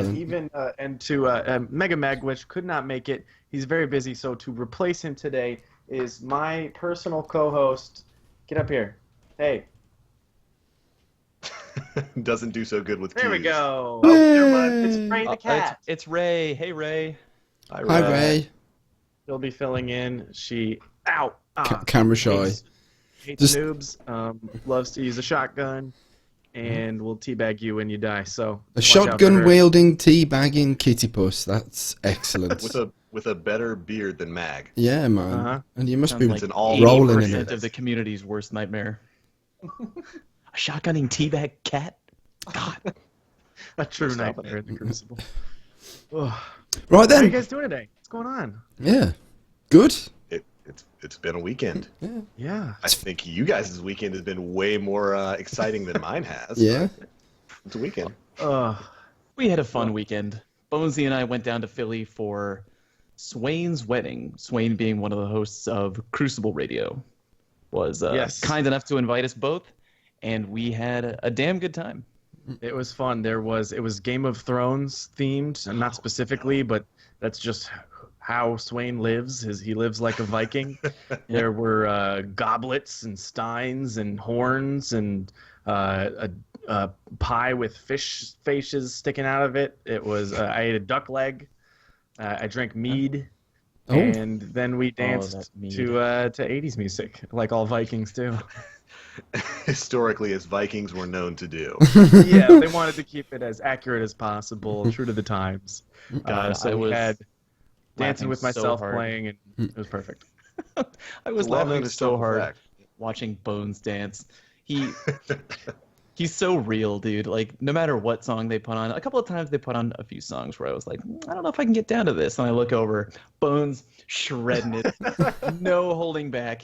then. even and to Mega Mag, which could not make it. He's very busy, so to replace him today is my personal co-host. Get up here. Hey. Doesn't do so good with There we keys. go. Yay! Oh, never mind. It's Ray the cat. It's Ray. Hey, Ray. Hi, Hi, Ray. She'll be filling in. She Camera shy. hates Just- noobs. Loves to use a shotgun, and will teabag you when you die. So A watch out for shotgun her. wielding, teabagging kitty puss. That's excellent. with a better beard than Mag. Yeah, man. Uh-huh. And you must Sounds be like It's an all rolling in 80% it. of the community's worst nightmare. A shotgunning teabag cat? God. A true Stop nightmare it. in the Crucible. Ugh. Right How are you then. guys doing today? What's going on? Yeah. Good. It's been a weekend. Yeah. I think you guys' weekend has been way more exciting than mine has. Yeah. It's a weekend. We had a fun weekend. Bonesy and I went down to Philly for Swain's wedding. Swain, being one of the hosts of Crucible Radio, was Yes. kind enough to invite us both, and we had a damn good time. It was fun. It was Game of Thrones themed, and not specifically, but that's just how Swain lives. He lives like a Viking. There were goblets and steins and horns and a pie with fish faces sticking out of it. It was I ate a duck leg. I drank mead. Oh. And then we danced that mead. to 80s music, like all Vikings do. Historically, as Vikings were known to do. Yeah, they wanted to keep it as accurate as possible, true to the times. God, So I we was had Dancing laughing with so Myself hard. playing, and it was perfect. I was Well-known laughing so historical hard fact. watching Bones dance. He's so real, dude. Like, no matter what song they put on, a couple of times they put on a few songs where I was like, I don't know if I can get down to this. And I look over, Bones shredding it, no holding back.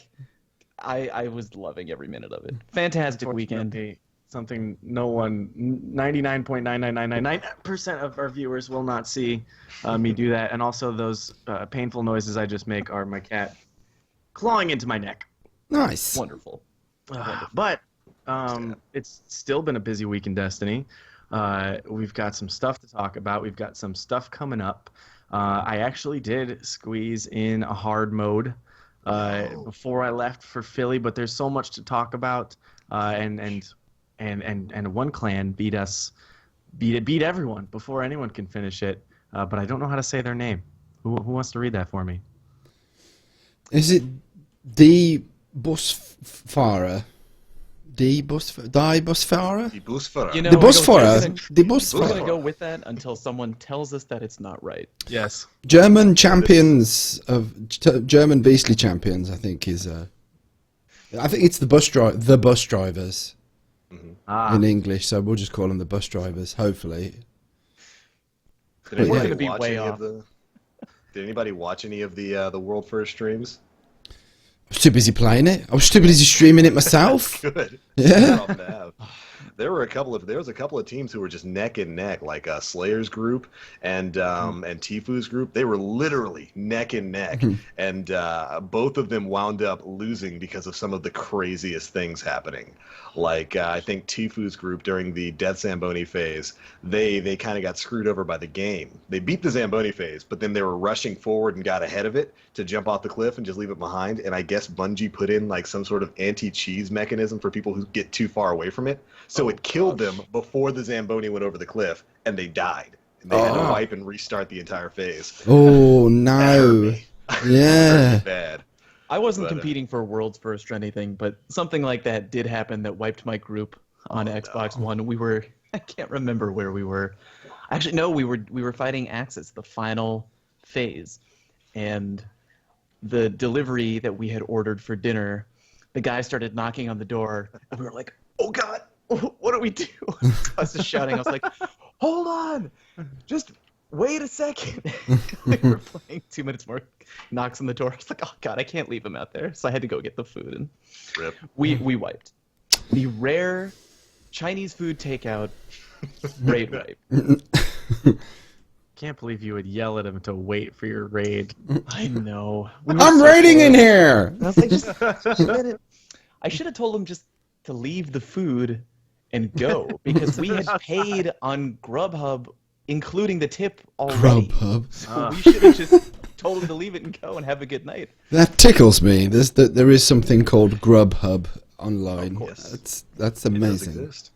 I was loving every minute of it. Fantastic weekend. Unfortunately, something no one, 99.99999% of our viewers will not see me do that. And also those painful noises I just make are my cat clawing into my neck. Nice. Wonderful. But it's still been a busy week in Destiny. We've got some stuff to talk about. We've got some stuff coming up. I actually did squeeze in a hard mode before I left for Philly, but there's so much to talk about. And one clan beat everyone before anyone can finish it. But I don't know how to say their name. Who wants to read that for me? Is it the busfarer? Die busfarer? Die Busfahrer. You know, The we're busfarer. gonna- The We're busfarer. going to go with that until someone tells us that it's not right. Yes. German champions German beastly champions. I think is. I think it's the bus drivers in English. So we'll just call them the bus drivers. Hopefully. Did anybody We're gonna be watch way any off. Did anybody watch any of the World First streams? I was too busy playing it. I was too busy streaming it myself. Good. Yeah. Awesome to have. There was a couple of teams who were just neck and neck, like Slayer's group and Tifu's group. They were literally neck and neck, and both of them wound up losing because of some of the craziest things happening. Like I think Tifu's group during the Death Zamboni phase, they kind of got screwed over by the game. They beat the Zamboni phase, but then they were rushing forward and got ahead of it to jump off the cliff and just leave it behind. And I guess Bungie put in like some sort of anti-cheese mechanism for people who get too far away from it. So it killed them before the Zamboni went over the cliff, and they died. And they had to wipe and restart the entire phase. Oh no. Yeah. Bad. I wasn't But, competing for World's First or anything, but something like that did happen that wiped my group on Xbox One. We were, I can't remember where we were. Actually, no, we were fighting Axis, the final phase. And the delivery that we had ordered for dinner, the guy started knocking on the door, and we were like, oh God, what do we do? I was just shouting. I was like, hold on, just wait a second. We were playing 2 minutes more. Knocks on the door. It's like, oh God, I can't leave him out there. So I had to go get the food, and Rip. we wiped. The rare Chinese food takeout raid wipe. Can't believe you would yell at him to wait for your raid. I know. We were I'm so raiding in close. here. And I was like, just let it. I should have told him just to leave the food and go, because we had paid on Grubhub including the tip already. Grubhub. So we should have just told him to leave it and go and have a good night. That tickles me. There is something called Grubhub online. Of course. That's It does amazing. exist.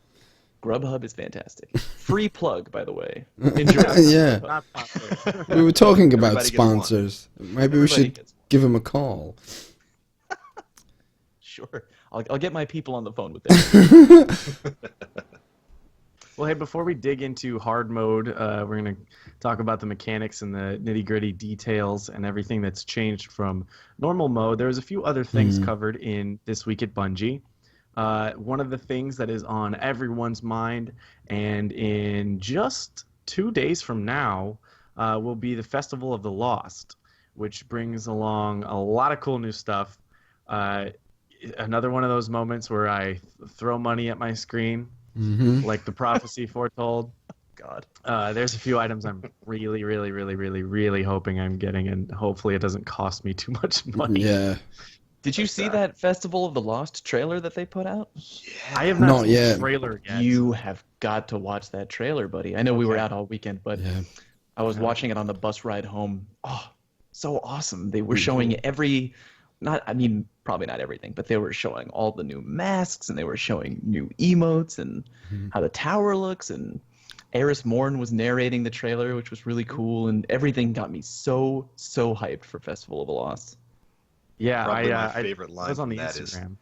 Grubhub is fantastic. Free plug, by the way. Enjoy. Yeah. Not popular. We were talking about Everybody gets one. sponsors. Maybe we Everybody should gets one. give them a call. Sure. I'll get my people on the phone with that. Well, hey, before we dig into hard mode, we're going to talk about the mechanics and the nitty-gritty details and everything that's changed from normal mode. There's a few other things covered in This Week at Bungie. One of the things that is on everyone's mind, and in just 2 days from now, will be the Festival of the Lost, which brings along a lot of cool new stuff. Another one of those moments where I throw money at my screen, like the prophecy foretold. God. There's a few items I'm really, really, really, really, really hoping I'm getting, and hopefully it doesn't cost me too much money. Yeah. Did you see that Festival of the Lost trailer that they put out? I have not Not seen yet. the trailer yet. You have got to watch that trailer, buddy. I know we were out all weekend, but Yeah. I was watching it on the bus ride home. Oh, so awesome. They were showing probably not everything, but they were showing all the new masks, and they were showing new emotes and how the tower looks, and Eris Morn was narrating the trailer, which was really cool, and everything got me so hyped for Festival of the Lost. Yeah, Probably my I favorite line was on from the that is, Instagram.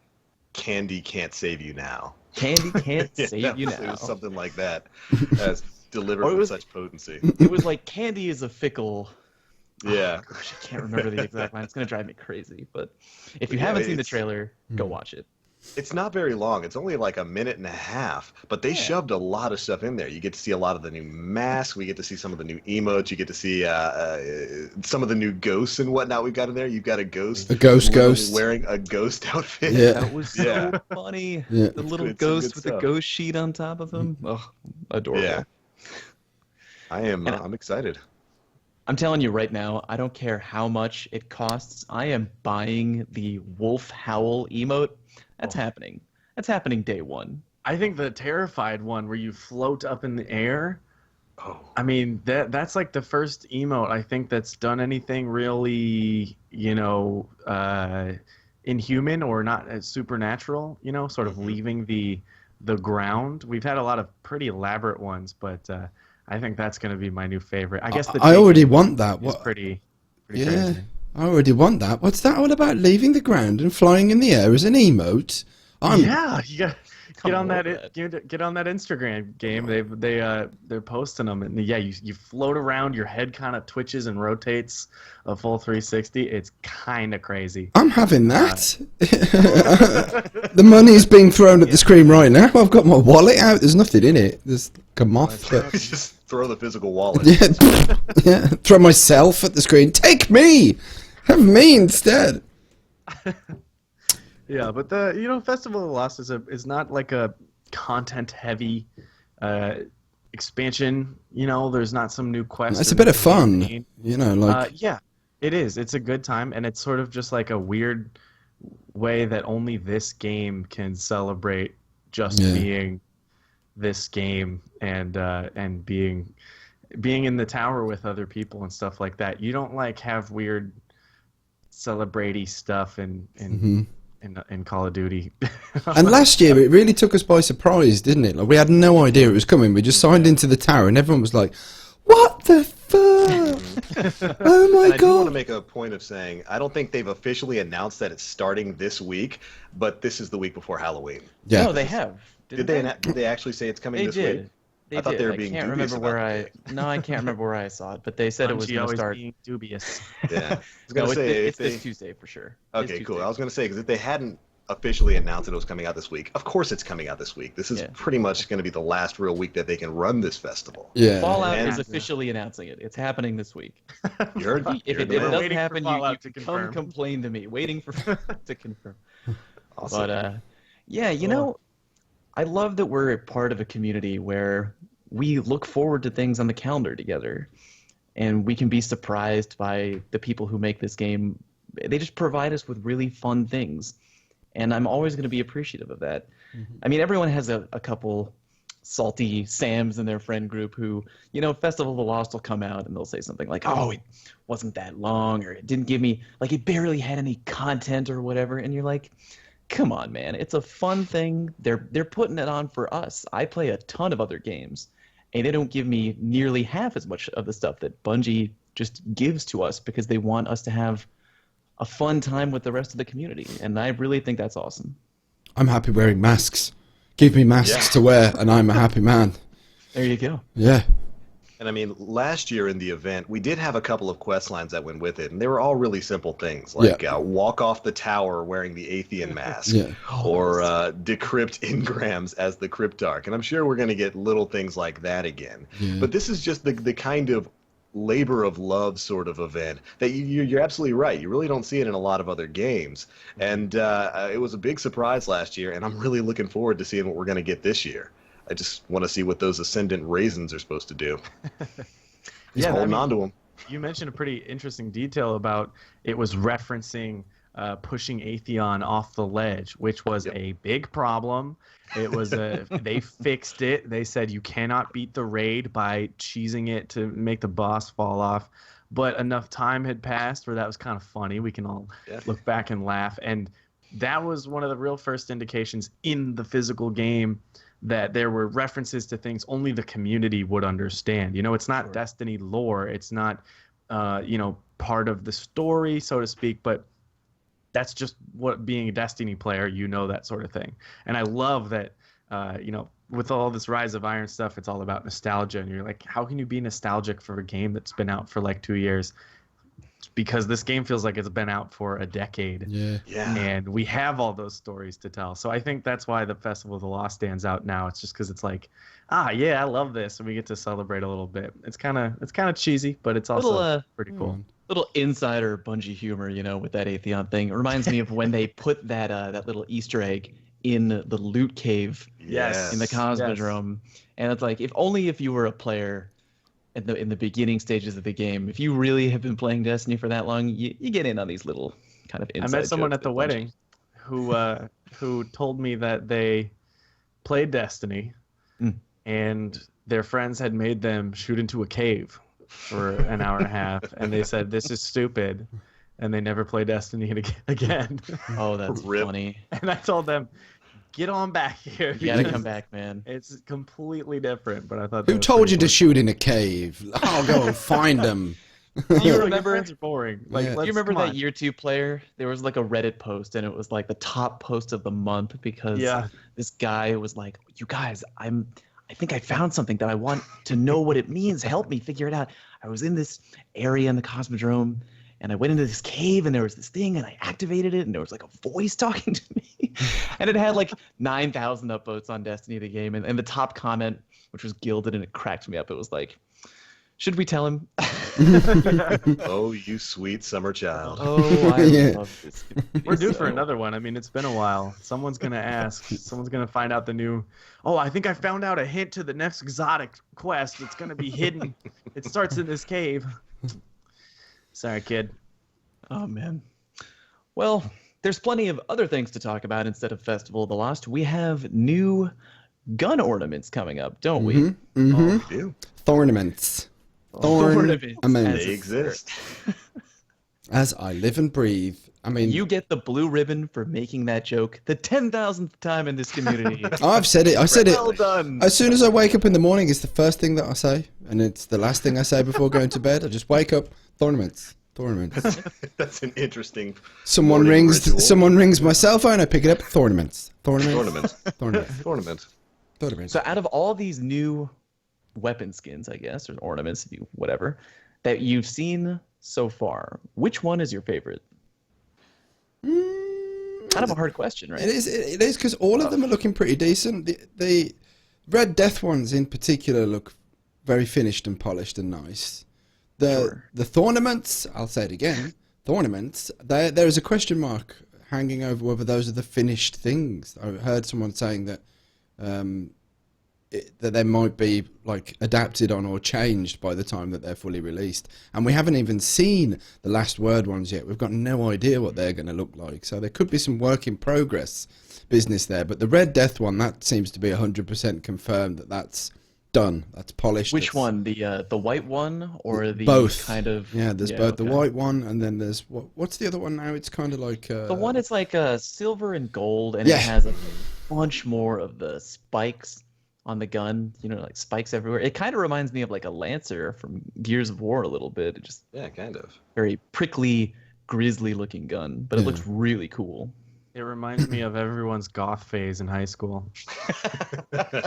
"Candy can't save you now." Candy can't Yeah, save you It now. was something like that, as delivered Or it with was- such potency. It was like candy is a fickle. Yeah. Oh, gosh, I can't remember the exact line. It's gonna drive me crazy. But if you Yeah, haven't seen the it's- trailer, go watch it. It's not very long. It's only like a minute and a half, but they shoved a lot of stuff in there. You get to see a lot of the new masks. We get to see some of the new emotes. You get to see some of the new ghosts and whatnot we've got in there. You've got a ghost. A ghost literally ghost. wearing a ghost outfit. Yeah. That was so Yeah. funny. Yeah. The little good- some ghost good with stuff. the ghost sheet on top of him. Oh, adorable. Yeah. I'm excited. I'm telling you right now, I don't care how much it costs. I am buying the Wolf Howl emote. That's happening. That's happening day one. I think the terrified one where you float up in the air. Oh. I mean, that's like the first emote I think that's done anything really, inhuman or not as supernatural. Sort of leaving the ground. We've had a lot of pretty elaborate ones, but I think that's going to be my new favorite. I guess I already want that. is What? pretty Yeah. crazy. I already want that. What's that all about? Leaving the ground and flying in the air as an emote? Yeah, you got get on on that get on that Instagram game. They're posting them, and yeah, you float around. Your head kind of twitches and rotates a full 360. It's kind of crazy. I'm having that. The money's being thrown at the screen right now. I've got my wallet out. There's nothing in it. There's like a moth. But Just throw the physical wallet. yeah, yeah. Throw myself at the screen. Take me. Have me instead. Yeah, but the Festival of the Lost is not like a content heavy expansion. There's not some new quest. It's or a bit of new fun. campaign. Yeah, it is. It's a good time, and it's sort of just like a weird way that only this game can celebrate just being this game and being in the tower with other people and stuff like that. You don't like have weird celebrate-y stuff in Call of Duty. And last year it really took us by surprise, didn't it? Like we had no idea it was coming. We just signed into the tower, and everyone was like, "What the fuck? Oh my And I do want to god!" make a point of saying I don't think they've officially announced that it's starting this week, but this is the week before Halloween. Yeah. No, they have. Did they actually say it's coming They this did. week? They I thought did. they were I being can't dubious remember where about I. No, I can't remember where I saw it, but they said it was Bungie going to always start. being dubious. Yeah. I was No, gonna say it's if they. this Tuesday for sure. Okay, This cool. Tuesday. I was going to say, because if they hadn't officially announced that it was coming out this week, of course it's coming out this week. This is Yeah. pretty much going to be the last real week that they can run this festival. Yeah. Fallout And- is officially announcing it. It's happening this week. You heard? If You it heard the man. doesn't Waiting for happen, you Fallout to can come confirm. complain to me. Waiting for to confirm. Awesome. But yeah, I love that we're a part of a community where we look forward to things on the calendar together, and we can be surprised by the people who make this game. They just provide us with really fun things, and I'm always going to be appreciative of that. I mean, everyone has a couple salty Sams in their friend group who, Festival of the Lost will come out and they'll say something like, "Oh, it wasn't that long," or "It didn't give me, like, it barely had any content," or whatever. And you're like, come on, man. It's a fun thing. They're putting it on for us. I play a ton of other games, and they don't give me nearly half as much of the stuff that Bungie just gives to us because they want us to have a fun time with the rest of the community. And I really think that's awesome. I'm happy wearing masks. Give me masks to wear, and I'm a happy man. There you go. Yeah. And I mean, last year in the event, we did have a couple of quest lines that went with it, and they were all really simple things, like walk off the tower wearing the Athean mask, or decrypt engrams as the Cryptarch. And I'm sure we're going to get little things like that again. Yeah. But this is just the kind of labor of love sort of event that you're absolutely right. You really don't see it in a lot of other games. And it was a big surprise last year, and I'm really looking forward to seeing what we're going to get this year. I just want to see what those ascendant raisins are supposed to do. He's holding on to them. You mentioned a pretty interesting detail about it was referencing pushing Atheon off the ledge, which was a big problem. It was they fixed it. They said you cannot beat the raid by cheesing it to make the boss fall off. But enough time had passed where that was kind of funny. We can all look back and laugh. And that was one of the real first indications in the physical game that there were references to things only the community would understand. It's not Destiny lore. It's not, part of the story, so to speak, but that's just what being a Destiny player, that sort of thing. And I love that, with all this Rise of Iron stuff, it's all about nostalgia. And you're like, how can you be nostalgic for a game that's been out for like 2 years? Because this game feels like it's been out for a decade. Yeah. And we have all those stories to tell. So I think that's why the Festival of the Lost stands out now. It's just because it's like, I love this, and we get to celebrate a little bit. It's kind of cheesy, but it's also pretty cool. Little insider Bungie humor, with that Atheon thing. It reminds me of when they put that little Easter egg in the loot cave in the Cosmodrome. And it's like, if you were a player in the beginning stages of the game, if you really have been playing Destiny for that long, you get in on these little kind of inside I met someone jokes at the wedding who told me that they played Destiny and their friends had made them shoot into a cave for an hour and a half, and they said, "This is stupid," and they never played Destiny again. Oh, that's funny. And I told them, get on back here. You gotta come back, man. It's completely different, but I thought. Who told you to shoot in a cave? I'll go and find them. Do you remember? Friends are boring. Like, do you remember that Year 2 player? There was like a Reddit post, and it was like the top post of the month because this guy was like, "You guys, I think I found something that I want to know what it means. Help me figure it out. I was in this area in the Cosmodrome, and I went into this cave, and there was this thing, and I activated it, and there was like a voice talking to me." And it had like 9,000 upvotes on Destiny the game, and the top comment, which was gilded, and it cracked me up. It was like, "Should we tell him?" Oh, you sweet summer child. Oh, I love this. We're due for another one. I mean, it's been a while. Someone's going to ask. Someone's going to find out the new... Oh, I think I found out a hint to the next exotic quest. It's going to be hidden. It starts in this cave. Sorry, kid. Oh, man. Well, there's plenty of other things to talk about instead of Festival of the Lost. We have new gun ornaments coming up, don't we? Mm-hmm. Oh, we do. Thornaments. They exist. As I live and breathe. I mean, you get the blue ribbon for making that joke the 10,000th time in this community. I've said it. I said it. Well done. As soon as I wake up in the morning, it's the first thing that I say, and it's the last thing I say before going to bed. I just wake up. Thornaments. That's an interesting. Someone rings my cell phone. I pick it up. Thornaments. So out of all these new weapon skins, I guess, or ornaments, whatever, that you've seen so far, which one is your favorite? Kind of a hard question, right? It is because all of them are looking pretty decent. The Red Death ones in particular look very finished and polished and nice. The Thornaments, I'll say it again, Thornaments, there is a question mark hanging over whether those are the finished things. I heard someone saying that that they might be like adapted on or changed by the time that they're fully released. And we haven't even seen the last word ones yet. We've got no idea what they're going to look like. So there could be some work in progress business there. But the Red Death one, that seems to be 100% confirmed that that's done. That's polished. Which one? The white one or the both kind of? Yeah, there's both the white one and then there's what's the other one now? It's kind of like the one it's like silver and gold, and Yeah. it has a bunch more of the spikes on the gun. You know, like spikes everywhere. It kind of reminds me of like a Lancer from Gears of War a little bit. It just kind of very prickly, grisly looking gun, but it looks really cool. It reminds me of everyone's goth phase in high school.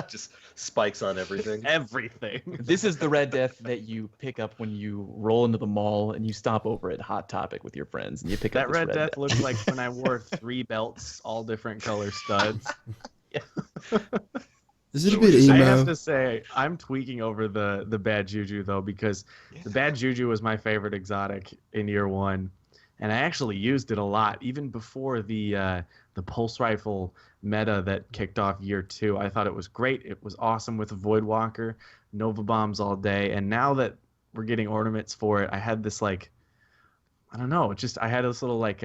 just spikes on everything. Everything. This is the Red Death that you pick up when you roll into the mall and you stop over at Hot Topic with your friends and you pick That up this Red Death looks like when I wore 3 belts, all different color studs. Is it a bit emo? I have to say, I'm tweaking over the Bad Juju though, because the Bad Juju was my favorite exotic in year 1. And I actually used it a lot, even before the pulse rifle meta that kicked off year 2. I thought it was great. It was awesome with a Voidwalker, Nova Bombs all day. And now that we're getting ornaments for it, I had this like, I don't know, I had this little like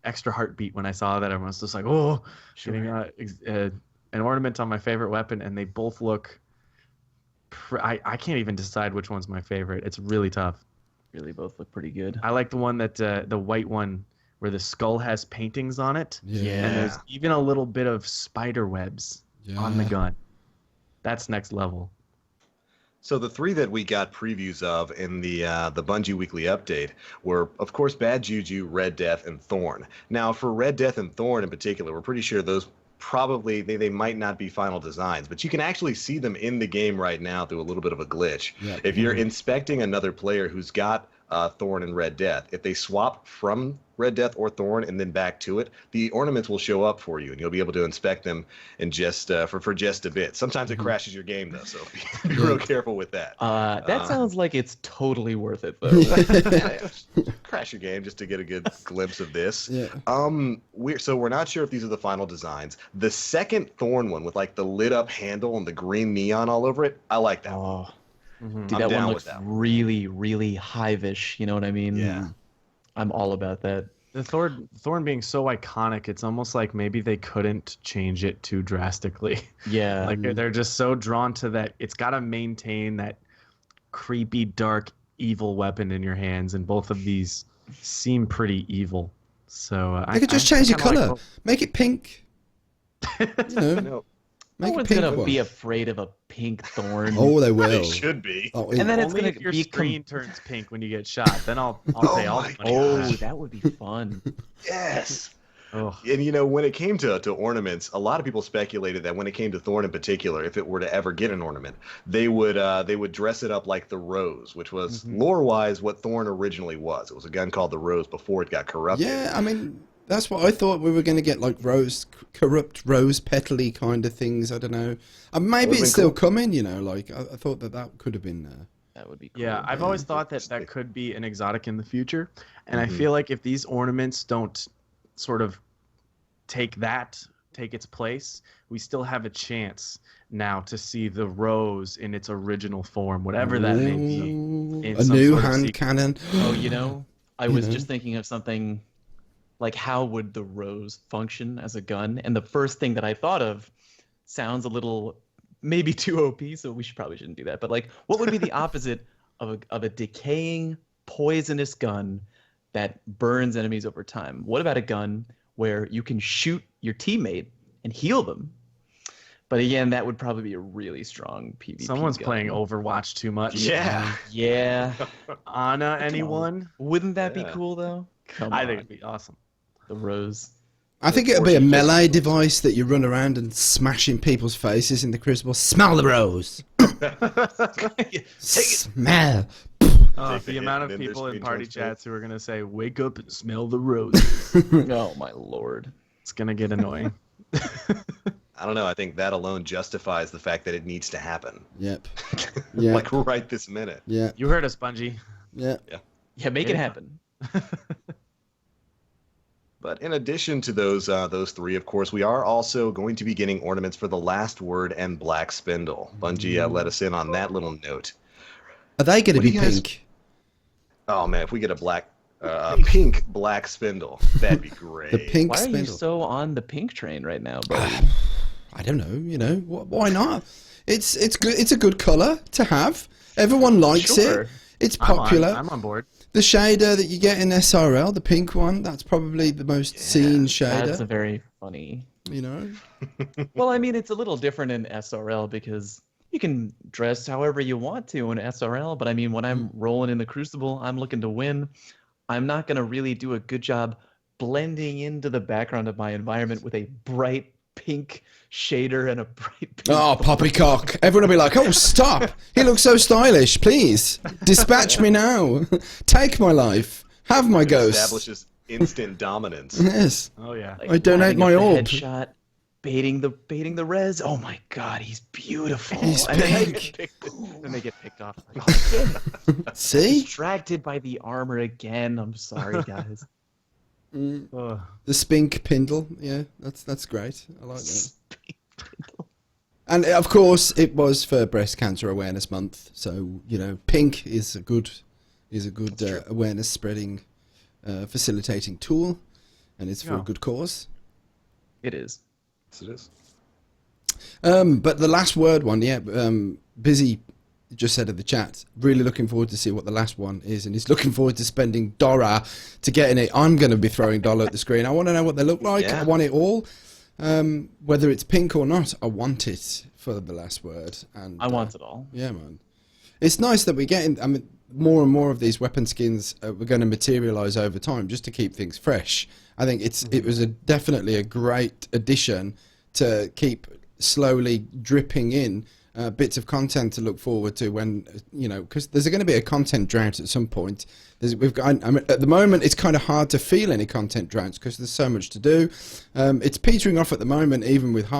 extra heartbeat when I saw that. Everyone was just like, oh, getting an ornament on my favorite weapon, and they both look. I can't even decide which one's my favorite. It's really tough. Really both look pretty good. I like the one that the white one where the skull has paintings on it. Yeah. And there's even a little bit of spider webs on the gun. That's next level. So the 3 that we got previews of in the Bungie Weekly Update were, of course, Bad Juju, Red Death, and Thorn. Now, for Red Death and Thorn in particular, we're pretty sure those probably they might not be final designs, but you can actually see them in the game right now through a little bit of a glitch. Yeah. If you're inspecting another player who's got Thorn and Red Death, if they swap from Red Death or Thorn and then back to it, the ornaments will show up for you and you'll be able to inspect them in just for just a bit. Sometimes it crashes your game though, so be real careful with that. That sounds like it's totally worth it though. Crash your game just to get a good glimpse of this. Yeah. We're not sure if these are the final designs. The second Thorn one with like the lit up handle and the green neon all over it, I like that one. Dude, I'm that down one with looks that. really, really hive-ish. You know what I mean? Yeah. I'm all about that. The Thorn being so iconic, it's almost like maybe they couldn't change it too drastically. Yeah. Like they're just so drawn to that. It's got to maintain that creepy, dark, evil weapon in your hands, and both of these seem pretty evil. So They could just change the kinda color. like Make it pink. You know, No, make No a one's pink gonna one. be afraid of a pink thorn. Oh, they will. they should be. Oh, And then it's only gonna if your be screen turns pink when you get shot. Then I'll pay all the money. Oh, for that. that would be fun. Yes. Ugh. And you know, when it came to ornaments, a lot of people speculated that when it came to Thorn in particular, if it were to ever get an ornament, they would dress it up like the Rose, which was lore-wise what Thorn originally was. It was a gun called the Rose before it got corrupted. yeah, I mean, that's what I thought we were going to get, like corrupt rose petally kind of things. I don't know. And maybe Would've it's been still cool. coming, you know, like I thought that could have been That would be cool. Yeah, I've always thought that could be an exotic in the future, and I feel like if these ornaments don't sort of take its place, we still have a chance now to see the Rose in its original form, whatever that may be. in a some new sort of hand sequel. cannon. Oh, you know, I was know? just thinking of something like how would the Rose function as a gun? And the first thing that I thought of sounds a little maybe too OP, so we probably shouldn't do that. But like, what would be the opposite of a decaying, poisonous gun that burns enemies over time? What about a gun where you can shoot your teammate and heal them? But again, that would probably be a really strong PvP. Someone's gun. playing Overwatch too much. Yeah. Yeah. Ana, anyone? Wouldn't that Yeah. be cool though? Come I on. think it'd be awesome. The Rose. I think it'll be a melee device that you run around and smash in people's faces in the Crucible. Smell the rose. Smell. Take the The amount hit, of then their people in screen party turns pink. chats who are gonna say, "Wake up and smell the roses." Oh my lord. It's gonna get annoying. I don't know. I think that alone justifies the fact that it needs to happen. Yep. Yeah. Like right this minute. Yeah. You heard us, Bungie. Yeah. Yeah, make it happen. But in addition to those three, of course, we are also going to be getting ornaments for the Last Word and Black Spindle. Bungie let us in on that little note. Are they going to What do be you guys- pink? Oh man, if we get a pink Black Spindle, that'd be great. The pink Why are you spindle. so on the pink train right now, buddy? I don't know. You know, why not? It's good. It's a good color to have. Everyone likes Sure. it. It's popular. I'm on board. The shader that you get in SRL, the pink one, that's probably the most seen shader. That's a very funny. You know. Well, I mean, it's a little different in SRL because you can dress however you want to in SRL, but I mean, when I'm rolling in the Crucible, I'm looking to win. I'm not going to really do a good job blending into the background of my environment with a bright pink shader and a bright pink. Oh, poppycock! Everyone will be like, "Oh, stop! He looks so stylish. Please dispatch me now. Take my life. Have my ghost." Establishes instant dominance. Yes. Oh yeah. Like, I donate lining my up the orb. Headshot, baiting the res. Oh my god, he's beautiful. He's And then pink. then they get picked off. Like, oh, See? distracted by the armor again. I'm sorry, guys. Ugh. The spink pindle. Yeah, that's great. I like that. And of course, it was for Breast Cancer Awareness Month, so you know, pink is a good awareness spreading, facilitating tool, and it's for a Yeah. good cause. It is. Yes, it is. But the last word one, yeah, Busy just said in the chat, really looking forward to see what the last one is, and he's looking forward to spending Dora to getting it. I'm going to be throwing Dollar at the screen. I want to know what they look like. Yeah. I want it all. Whether it's pink or not, I want it for the last word. And I want it all. Yeah, man. It's nice that we're getting, I mean, more and more of these weapon skins we're going to materialize over time just to keep things fresh. I think it was definitely a great addition to keep slowly dripping in bits of content to look forward to when, you know, because there's going to be a content drought at some point. I mean, at the moment, it's kind of hard to feel any content droughts because there's so much to do. It's petering off at the moment, even with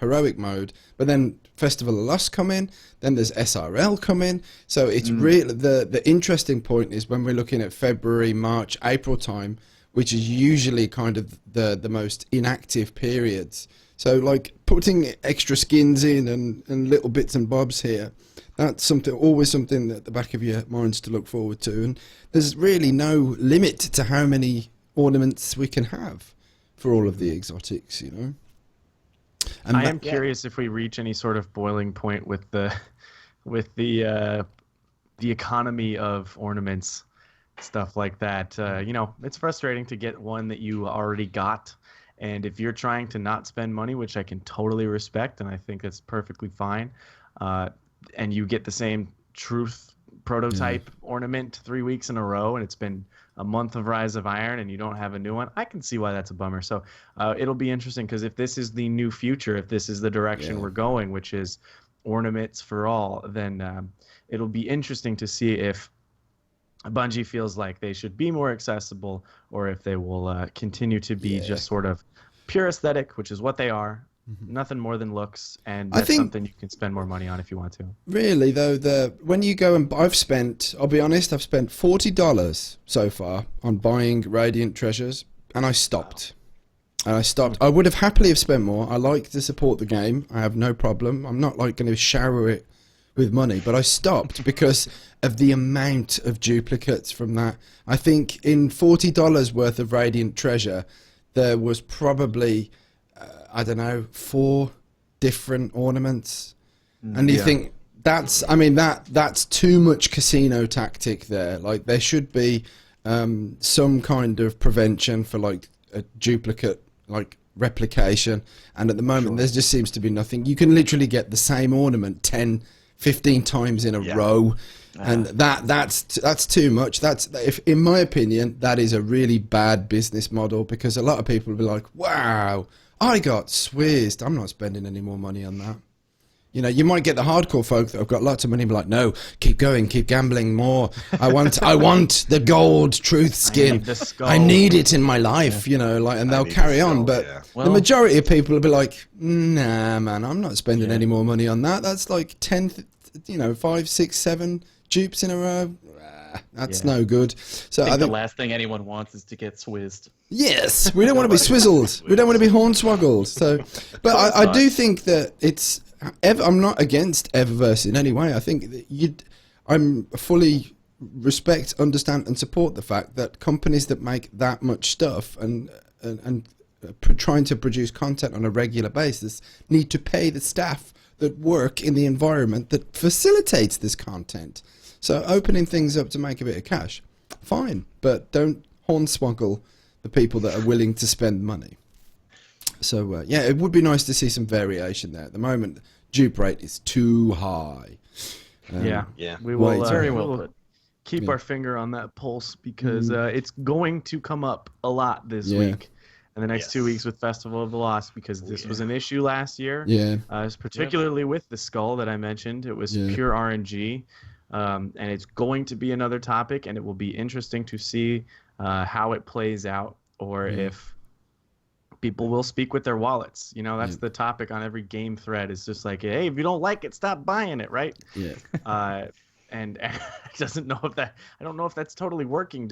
heroic mode. But then Festival of Lost come in, then there's SRL come in. So it's really the interesting point is when we're looking at February, March, April time, which is usually kind of the most inactive periods. So like putting extra skins in and little bits and bobs here, that's always something at the back of your minds to look forward to. And there's really no limit to how many ornaments we can have for all of the exotics, you know. And I am curious if we reach any sort of boiling point with the economy of ornaments, stuff like that. You know, it's frustrating to get one that you already got. And if you're trying to not spend money, which I can totally respect, and I think that's perfectly fine, and you get the same Truth prototype ornament 3 weeks in a row, and it's been a month of Rise of Iron, and you don't have a new one, I can see why that's a bummer. So it'll be interesting, because if this is the new future, if this is the direction we're going, which is ornaments for all, then it'll be interesting to see if Bungie feels like they should be more accessible, or if they will continue to be just sort of pure aesthetic, which is what they are, nothing more than looks, and that's something you can spend more money on if you want to. Really, though, when you go and I'll be honest, I've spent $40 so far on buying Radiant Treasures, and I stopped. I would have happily have spent more. I like to support the game. I have no problem. I'm not like going to shower it with money, but I stopped because of the amount of duplicates from that. I think in $40 worth of Radiant Treasure, there was probably, I don't know, 4 different ornaments. And you think, that's too much casino tactic there. Like, there should be some kind of prevention for, like, a duplicate, like, replication. And at the moment, there just seems to be nothing. You can literally get the same ornament 15 times in a row, and that's too much. In my opinion, that is a really bad business model, because a lot of people will be like, wow, I got swizzed, I'm not spending any more money on that. You know, you might get the hardcore folk that have got lots of money and be like, no, keep going, keep gambling more. I want the gold truth skin. I need it in my life, you know, like, and they'll carry on. But the majority of people will be like, nah, man, I'm not spending any more money on that. That's like 10, 5, 6, 7 dupes in a row. That's no good. So I think the last thing anyone wants is to get swizzed. Yes, we don't want to be swizzled. We don't want to be hornswoggled. So, but I do think that it's. I'm not against Eververse in any way. I think that I'm fully respect, understand, and support the fact that companies that make that much stuff and trying to produce content on a regular basis need to pay the staff that work in the environment that facilitates this content. So opening things up to make a bit of cash, fine, but don't hornswoggle the people that are willing to spend money. So yeah, it would be nice to see some variation there. At the moment, dupe rate is too high. Yeah. We will keep our finger on that pulse because it's going to come up a lot this week and the next 2 weeks with Festival of the Lost, because this was an issue last year. Particularly with the skull that I mentioned. It was pure RNG. And it's going to be another topic, and it will be interesting to see how it plays out, or if people will speak with their wallets. You know, that's the topic on every game thread. Is just like, hey, if you don't like it, stop buying it, right? And I don't know if that's totally working,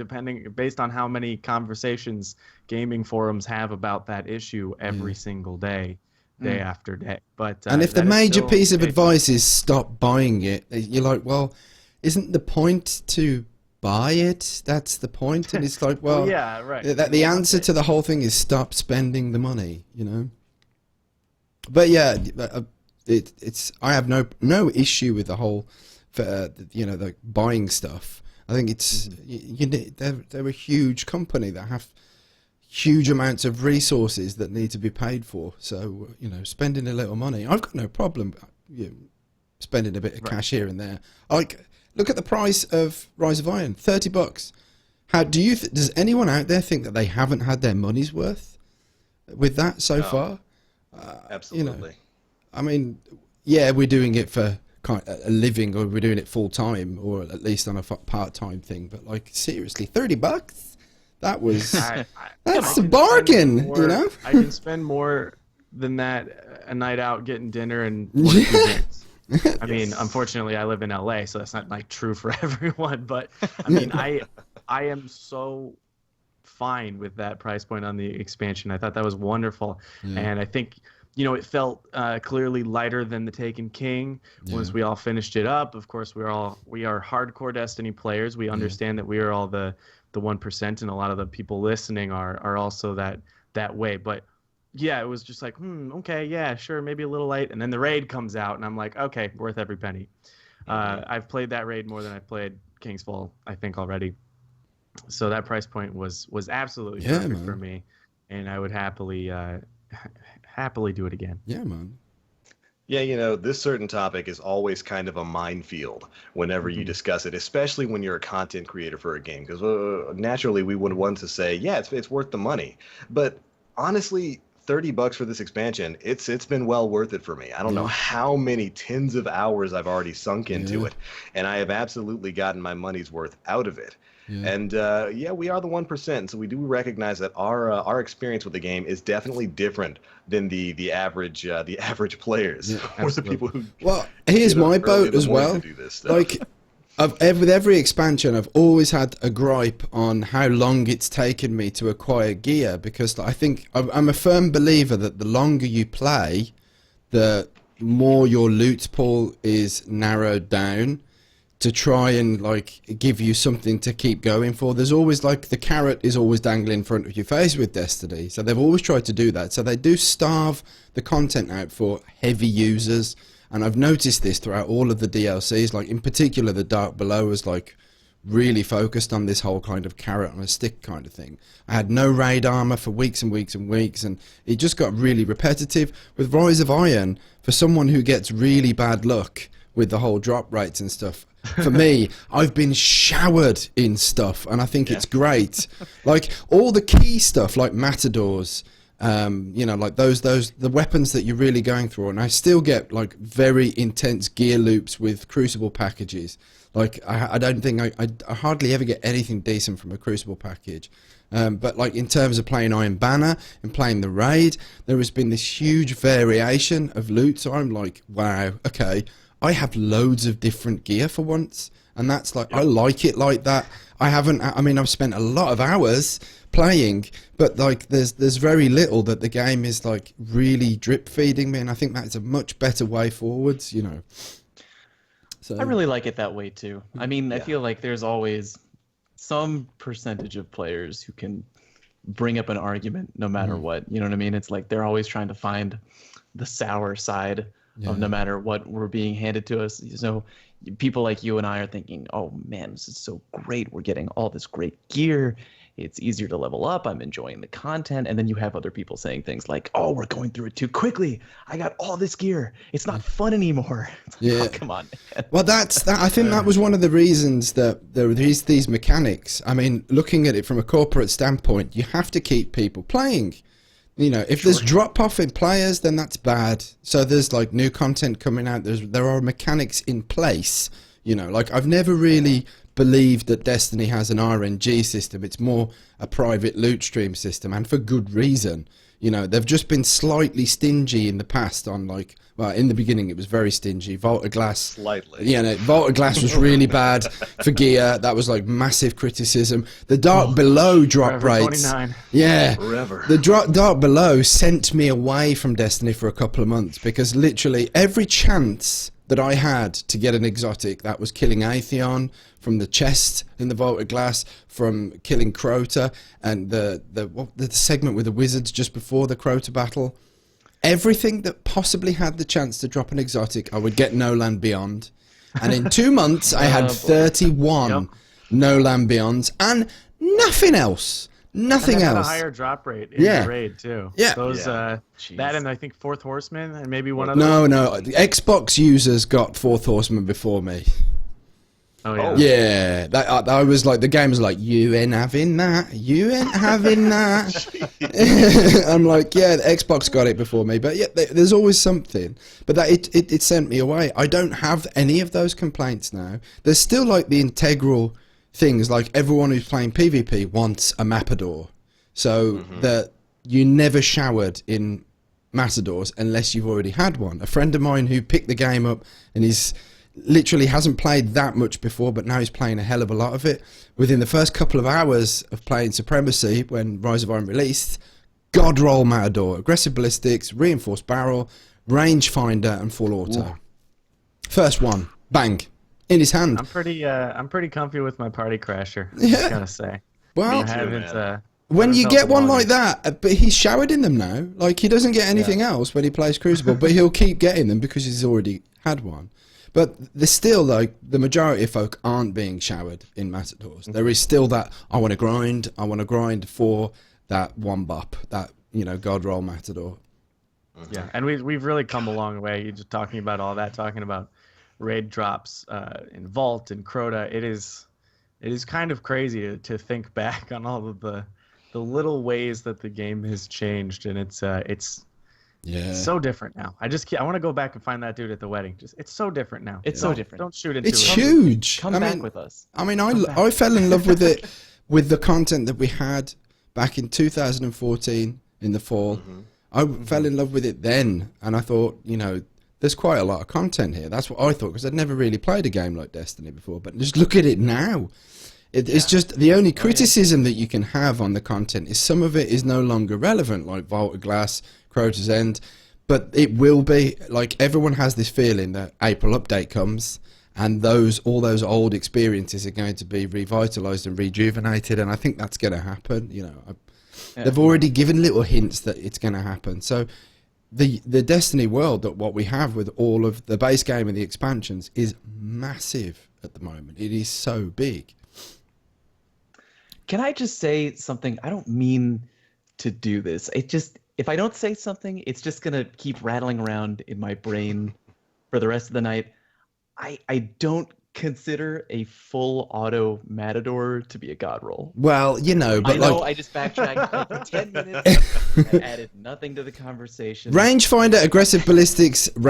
based on how many conversations gaming forums have about that issue every single day. Day after day. But and if the major piece of advice is stop buying it, you're like, well, isn't the point to buy it? That's the point. And it's like, well, the answer to the whole thing is stop spending the money, you know. But yeah, I have no issue with the whole, the buying stuff. I think it's they're a huge company that have huge amounts of resources that need to be paid for. So, spending a little money, I've got no problem spending a bit of cash here and there. Like, look at the price of Rise of Iron, $30. How do you? Does anyone out there think that they haven't had their money's worth with that so far? Absolutely. I mean, we're doing it for a living, or we're doing it full time, or at least on a part-time thing. But like, seriously, $30. That was that's a bargain, you know. I can spend more than that a night out getting dinner and drinks. I mean, unfortunately, I live in LA, so that's not like true for everyone. But I mean, I am so fine with that price point on the expansion. I thought that was wonderful, and I think it felt clearly lighter than the Taken King once we all finished it up. Of course, we are hardcore Destiny players. We understand that we are all the 1%, and a lot of the people listening are also that way. But yeah, it was just like, okay, yeah, sure, maybe a little light. And then the raid comes out, and I'm like, okay, worth every penny. I've played that raid more than I've played King's Fall, I think, already. So that price point was absolutely perfect for me, and I would happily do it again. Yeah, man. Yeah, this certain topic is always kind of a minefield whenever you discuss it, especially when you're a content creator for a game, because naturally we would want to say, yeah, it's worth the money. But honestly, $30 for this expansion, it's been well worth it for me. I don't know how many tens of hours I've already sunk into it, and I have absolutely gotten my money's worth out of it. And we are the 1%, so we do recognize that our experience with the game is definitely different than the average players or the people who. Well, here's my boat as well. Like, with every expansion, I've always had a gripe on how long it's taken me to acquire gear, because I think I'm a firm believer that the longer you play, the more your loot pool is narrowed down, to try and like give you something to keep going for. There's always like the carrot is always dangling in front of your face with Destiny, so they've always tried to do that. So they do starve the content out for heavy users, and I've noticed this throughout all of the DLCs. Like in particular, the Dark Below was like really focused on this whole kind of carrot on a stick kind of thing. I had no raid armor for weeks and weeks and weeks, and it just got really repetitive. With Rise of Iron, for someone who gets really bad luck with the whole drop rates and stuff, for me, I've been showered in stuff, and I think it's great. Like all the key stuff, like Matadors, like the weapons that you're really going through, and I still get like very intense gear loops with Crucible packages. Like I don't think I hardly ever get anything decent from a Crucible package. But like in terms of playing Iron Banner and playing the raid, there has been this huge variation of loot. So I'm like, wow, okay, I have loads of different gear for once, And that's like, I like it like that. I've spent a lot of hours playing, but like there's very little that the game is like really drip feeding me, and I think that's a much better way forwards, you know. So I really like it that way too. I mean, I feel like there's always some percentage of players who can bring up an argument no matter what. You know what I mean? It's like they're always trying to find the sour side of no matter what we're being handed to us. So people like you and I are thinking, oh man, this is so great. We're getting all this great gear. It's easier to level up. I'm enjoying the content. And then you have other people saying things like, oh, we're going through it too quickly. I got all this gear. It's not fun anymore. Yeah. Oh, come on, man. Well, I think that was one of the reasons that there are these mechanics. I mean, looking at it from a corporate standpoint, you have to keep people playing. You know, if there's drop off in players, then that's bad. So there's like new content coming out. There are mechanics in place. You know, like I've never really believed that Destiny has an RNG system. It's more a private loot stream system, and for good reason. You know, they've just been slightly stingy in the past on like, well, in the beginning it was very stingy. Vault of Glass. Slightly. Yeah, no, Vault of Glass was really bad for gear. That was like massive criticism. The Dark Below drop Forever rates. 29. Yeah. Forever. The Dark Below sent me away from Destiny for a couple of months because literally every chance that I had to get an exotic, that was killing Atheon from the chest in the Vault of Glass, from killing Crota, and the segment with the wizards just before the Crota battle. Everything that possibly had the chance to drop an exotic, I would get No Land Beyond. And in 2 months, I had 31 No Land Beyonds and nothing else. Nothing and else. Had a higher drop rate in the raid too. Yeah. Those that and I think Fourth Horseman and maybe one other. No. The Xbox users got Fourth Horseman before me. Oh yeah. Yeah. I was like, the game was like, you ain't having that. You ain't having that. I'm like, yeah, the Xbox got it before me, but yeah, there's always something. But that it sent me away. I don't have any of those complaints now. There's still like the integral things, like everyone who's playing PvP wants a Matador, so that you never showered in Matadors unless you've already had one. A friend of mine who picked the game up and he's literally hasn't played that much before, but now he's playing a hell of a lot of it. Within the first couple of hours of playing Supremacy, when Rise of Iron released, God roll Matador, aggressive ballistics, reinforced barrel, rangefinder, and full auto. Ooh. First one, bang. In his hand. I'm pretty comfy with my Party Crasher. I just gotta say. Well, when haven't you get one like that, but he's showered in them now. Like he doesn't get anything else when he plays Crucible, but he'll keep getting them because he's already had one. But there's still like the majority of folk aren't being showered in Matadors. There is still that I want to grind for that one bop, that God roll Matador. Yeah, and we've really come a long way. You're just talking about all that, talking about raid drops in Vault and Crota. It is kind of crazy to think back on all of the little ways that the game has changed, and it's so different now. I want to go back and find that dude at the wedding. It's so different now. It's so different. Don't shoot into it. It's huge. Come back with us. I mean, I fell in love with it with the content that we had back in 2014 in the fall. I fell in love with it then, and I thought, there's quite a lot of content here. That's what I thought, because I'd never really played a game like Destiny before. But just look at it now. It's just the only criticism that you can have on the content is some of it is no longer relevant, like Vault of Glass, Crota's End. But it will be, like, everyone has this feeling that April update comes and all those old experiences are going to be revitalized and rejuvenated, and I think that's going to happen. They've already given little hints that it's going to happen. So the Destiny world, that what we have with all of the base game and the expansions, is massive at the moment. It is so big. Can I just say something? I don't mean to do this. If I don't say something, it's just going to keep rattling around in my brain for the rest of the night. I don't consider a full auto Matador to be a god roll. Well, but I just backtracked for 10 minutes and added nothing to the conversation. Rangefinder, aggressive ballistics, a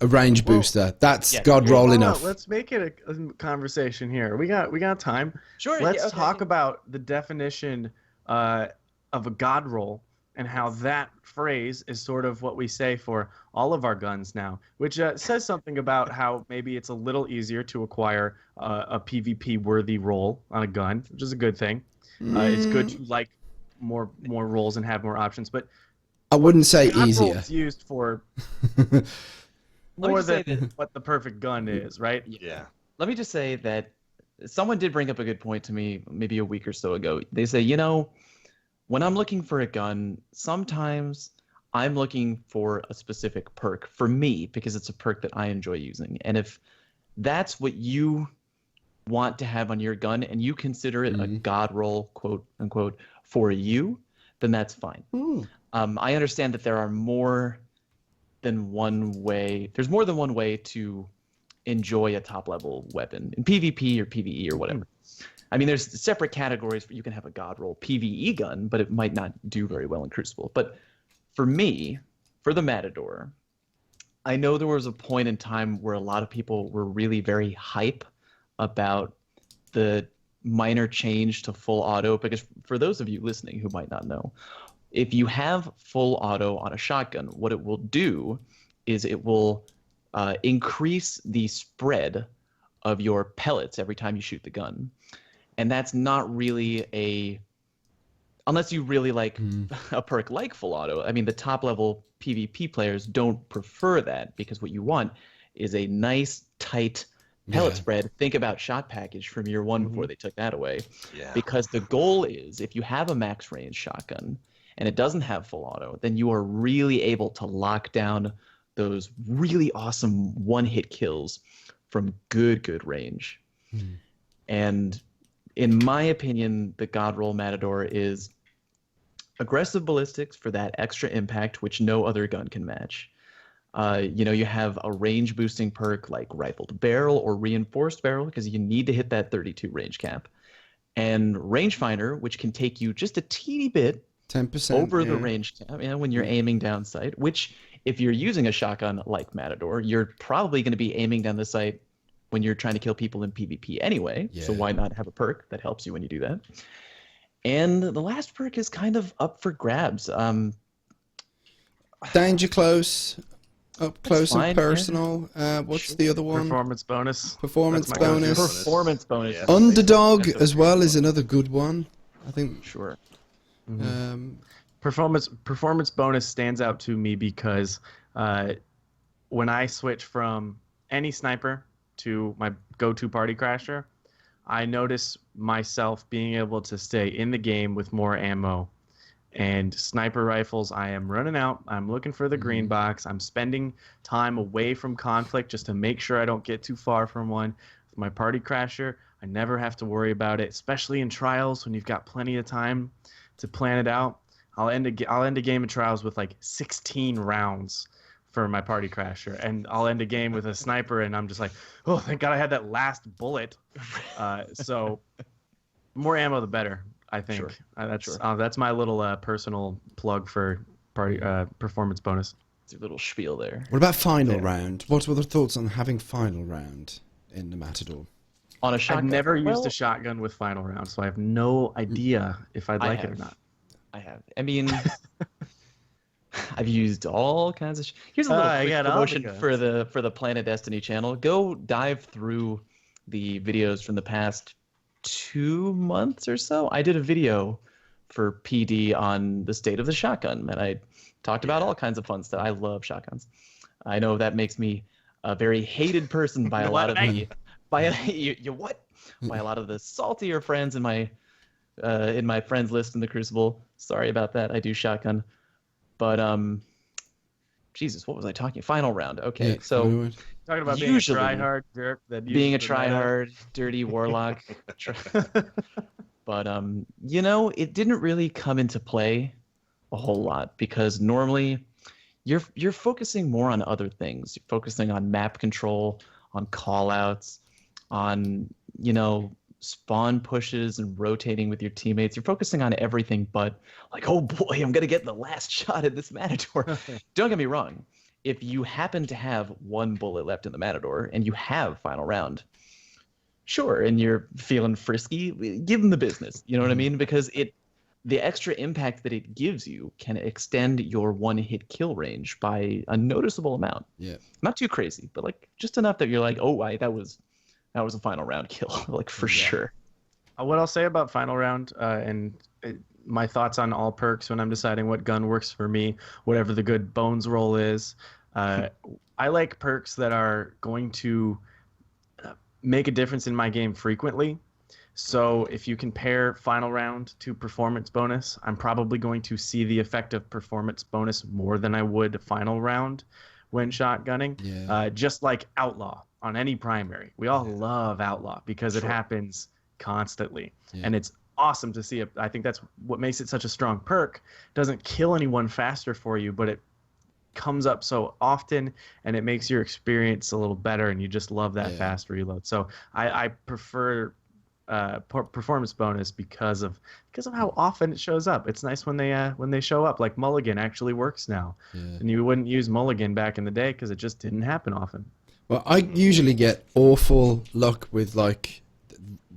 range booster. That's god roll enough. Let's make it a conversation here. We got time. Sure. Let's talk about the definition of a god roll and how that phrase is sort of what we say for all of our guns now, which says something about how maybe it's a little easier to acquire a PvP-worthy role on a gun, which is a good thing. It's good to like more roles and have more options, but I wouldn't say gun easier. roll is used for more than what the perfect gun is, right? Yeah. Let me just say that someone did bring up a good point to me maybe a week or so ago. They say, you know, when I'm looking for a gun, sometimes I'm looking for a specific perk for me because it's a perk that I enjoy using. And if that's what you want to have on your gun and you consider it a god roll, quote unquote, for you, then that's fine. I understand that there are more than one way. There's more than one way to enjoy a top level weapon in PvP or PvE or whatever. I mean, there's separate categories where you can have a god roll PvE gun, but it might not do very well in Crucible. But for me, for the Matador, I know there was a point in time where a lot of people were really very hype about the minor change to full auto, because for those of you listening who might not know, if you have full auto on a shotgun, what it will do is it will increase the spread of your pellets every time you shoot the gun. And that's not really unless you really like a perk like full auto. I mean, the top level PvP players don't prefer that because what you want is a nice, tight pellet spread. Think about shot package from year one before they took that away. Yeah. Because the goal is, if you have a max range shotgun and it doesn't have full auto, then you are really able to lock down those really awesome one-hit kills from good range. And in my opinion, the God Roll Matador is aggressive ballistics for that extra impact, which no other gun can match. You have a range boosting perk like Rifled Barrel or Reinforced Barrel because you need to hit that 32 range cap. And Rangefinder, which can take you just a teeny bit 10% over the range cap when you're aiming down sight, which if you're using a shotgun like Matador, you're probably going to be aiming down the sight when you're trying to kill people in PvP anyway. Yeah. So why not have a perk that helps you when you do that? And the last perk is kind of up for grabs. Danger close, up close and personal. What's the other one? Performance bonus. Performance bonus. Performance bonus. Yeah. Underdog as well is another good one, I think. Sure. Performance bonus stands out to me because when I switch from any sniper to my go-to party crasher, I notice myself being able to stay in the game with more ammo. And sniper rifles, I am running out. I'm looking for the green box. I'm spending time away from conflict just to make sure I don't get too far from one. With my party crasher, I never have to worry about it, especially in trials when you've got plenty of time to plan it out. I'll end a game of trials with like 16 rounds for my party crasher, and I'll end a game with a sniper, and I'm just like, oh, thank God I had that last bullet. So more ammo, the better, I think. Sure. That's my little personal plug for party performance bonus. It's your little spiel there. What about final round? What were the thoughts on having final round in the Matador? On a shotgun? I've never used a shotgun with final round, so I have no idea if I'd like it or not. I have. I mean, I've used all kinds of. Here's a little quick promotion for the Planet Destiny channel. Go dive through the videos from the past 2 months or so. I did a video for PD on the state of the shotgun, and I talked about all kinds of fun stuff. I love shotguns. I know that makes me a very hated person by a lot of the by a lot of the saltier friends in my friends list in the Crucible. Sorry about that. I do shotgun. But Jesus, what was I talking? Final round. Okay, so talking about being a tryhard jerk. Being a tryhard, dirty warlock. But it didn't really come into play a whole lot because normally you're focusing more on other things. You're focusing on map control, on callouts, on spawn pushes and rotating with your teammates. You're focusing on everything but like, oh boy, I'm gonna get the last shot at this Matador. Don't get me wrong. If you happen to have one bullet left in the Matador and you have final round, sure, and you're feeling frisky, give them the business. You know what I mean? Because the extra impact that it gives you can extend your one-hit kill range by a noticeable amount. Yeah. Not too crazy, but like just enough that you're like, oh, that was a final round kill, like for sure. What I'll say about final round my thoughts on all perks when I'm deciding what gun works for me, whatever the good bones roll is. I like perks that are going to make a difference in my game frequently. So if you compare final round to performance bonus, I'm probably going to see the effect of performance bonus more than I would final round when shotgunning. Yeah. Just like outlaw on any primary. We all love outlaw because it happens constantly. Yeah. And it's awesome to see it. I think that's what makes it such a strong perk. It doesn't kill anyone faster for you, but it comes up so often and it makes your experience a little better, and you just love that fast reload. So I prefer performance bonus because of how often it shows up. It's nice when they show up. Like Mulligan actually works now, and you wouldn't use Mulligan back in the day because it just didn't happen often. Well, I usually get awful luck with like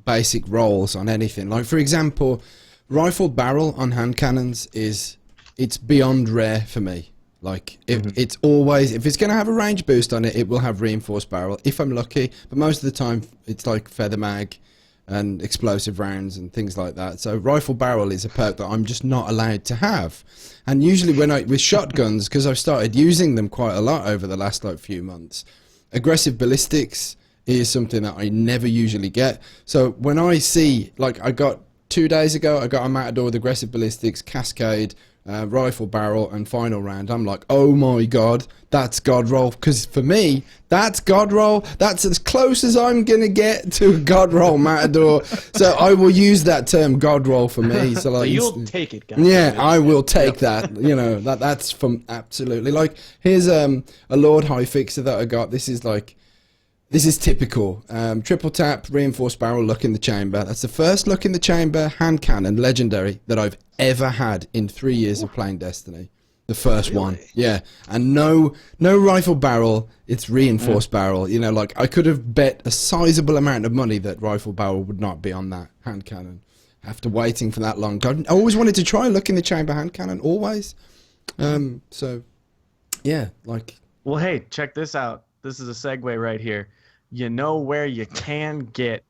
basic rolls on anything. Like for example, rifle barrel on hand cannons it's beyond rare for me. Like it's always, if it's going to have a range boost on it, it will have reinforced barrel if I'm lucky. But most of the time, it's like feather mag and explosive rounds and things like that. So rifle barrel is a perk that I'm just not allowed to have. And usually with shotguns, because I've started using them quite a lot over the last like few months, aggressive ballistics is something that I never usually get. So when I see, like I got 2 days ago, I got a Matador with aggressive ballistics, cascade, rifle barrel, and final round. I'm like, oh my god, that's god roll. Because for me, that's god roll. That's as close as I'm gonna get to a god roll Matador. So I will use that term god roll for me. So like, so you'll take it, guys. Yeah, I will take that. You know, that's from absolutely. Like here's a Lord High Fixer that I got. This is typical. Triple tap, reinforced barrel, luck in the chamber. That's the first luck in the chamber hand cannon, legendary, that I've ever had in 3 years of playing Destiny. The first one. Yeah. And no rifle barrel, it's reinforced barrel. You know, like I could have bet a sizable amount of money that rifle barrel would not be on that hand cannon after waiting for that long. I always wanted to try luck in the chamber hand cannon, always. So, yeah, like... Well, hey, check this out. This is a segue right here. You know where you can get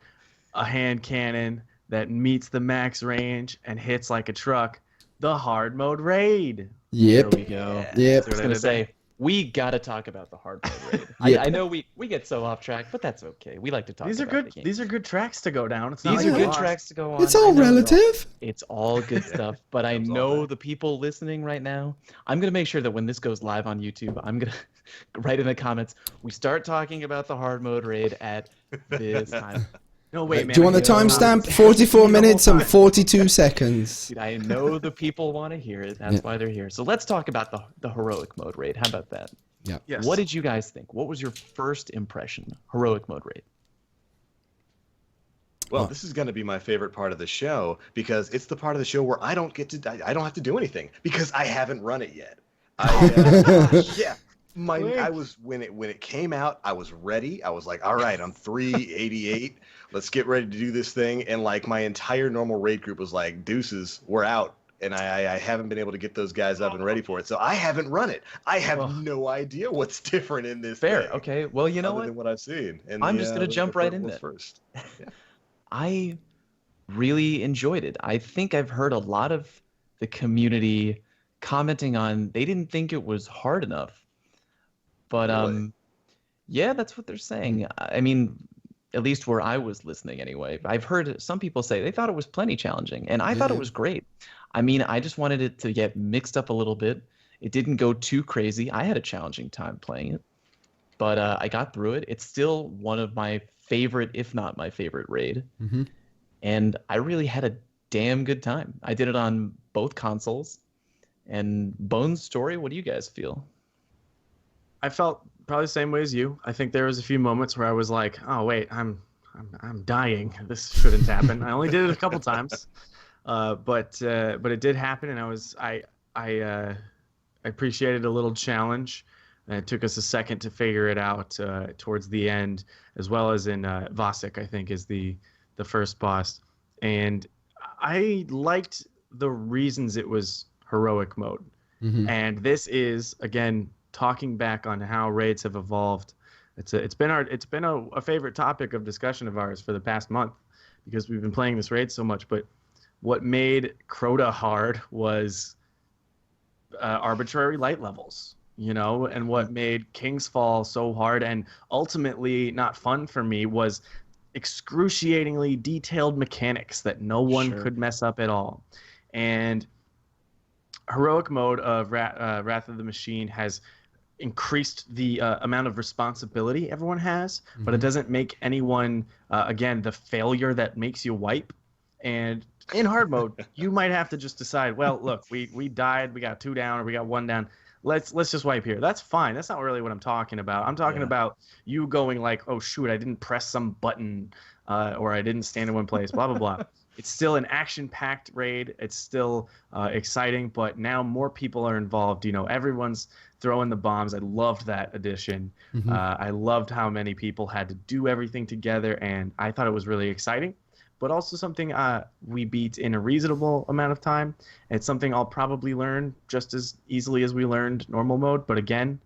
a hand cannon that meets the max range and hits like a truck? The hard mode raid. Yep. There we go. Yep. I was going to say, we got to talk about the hard mode raid. Yep. I know we get so off track, but that's okay. We like to talk about the game. These are good tracks to go down. It's not These like are a good loss. tracks to go on. It's all relative. It's all good stuff. But I know the people listening right now, I'm going to make sure that when this goes live on YouTube, I'm going to write in the comments, we start talking about the hard mode raid at this time. No, wait, man. Do you want the timestamp? 44 minutes and 42 seconds. Dude, I know the people want to hear it. That's why they're here. So let's talk about the heroic mode raid. How about that? Yeah. Yes. What did you guys think? What was your first impression? Heroic mode raid. Well, this is going to be my favorite part of the show because it's the part of the show where I don't have to do anything because I haven't run it yet. I was when it came out, I was ready. I was like, all right, I'm 388. Let's get ready to do this thing. And like my entire normal raid group was like, deuces, we're out. And I haven't been able to get those guys up and ready for it. So I haven't run it. I have no idea what's different in this Fair. thing, Okay. Well, you know other what? than what I've seen. And I'm just going to jump right in there there. first. Yeah. I really enjoyed it. I think I've heard a lot of the community commenting on they didn't think it was hard enough. But Really? yeah, that's what they're saying. I mean, at least where I was listening anyway. I've heard some people say they thought it was plenty challenging, and I thought it was great. I mean, I just wanted it to get mixed up a little bit. It didn't go too crazy. I had a challenging time playing it, but I got through it. It's still one of my favorite, if not my favorite raid. Mm-hmm. And I really had a damn good time. I did it on both consoles. And Bones' story, what do you guys feel? I felt probably the same way as you. I think there was a few moments where I was like, "Oh wait, I'm dying. This shouldn't happen." I only did it a couple times, but it did happen, and I appreciated a little challenge. And it took us a second to figure it out towards the end, as well as in Vasek, I think, is the first boss, and I liked the reasons it was heroic mode. And this is, again, talking back on how raids have evolved. It's been a favorite topic of discussion of ours for the past month because we've been playing this raid so much. But what made Crota hard was arbitrary light levels, and what made King's Fall so hard and ultimately not fun for me was excruciatingly detailed mechanics that no one could mess up at all. And heroic mode of Wrath of the Machine has increased the amount of responsibility everyone has, but it doesn't make anyone, again, the failure that makes you wipe. And in hard mode, you might have to just decide, well, look, we died, we got 2 down, or we got 1 down. Let's just wipe here. That's fine. That's not really what I'm talking about. I'm talking about you going like, oh, shoot, I didn't press some button or I didn't stand in one place, blah, blah, blah. It's still an action-packed raid. It's still exciting, but now more people are involved. Everyone's throwing the bombs. I loved that addition. I loved how many people had to do everything together, and I thought it was really exciting, but also something we beat in a reasonable amount of time. It's something I'll probably learn just as easily as we learned normal mode, but again,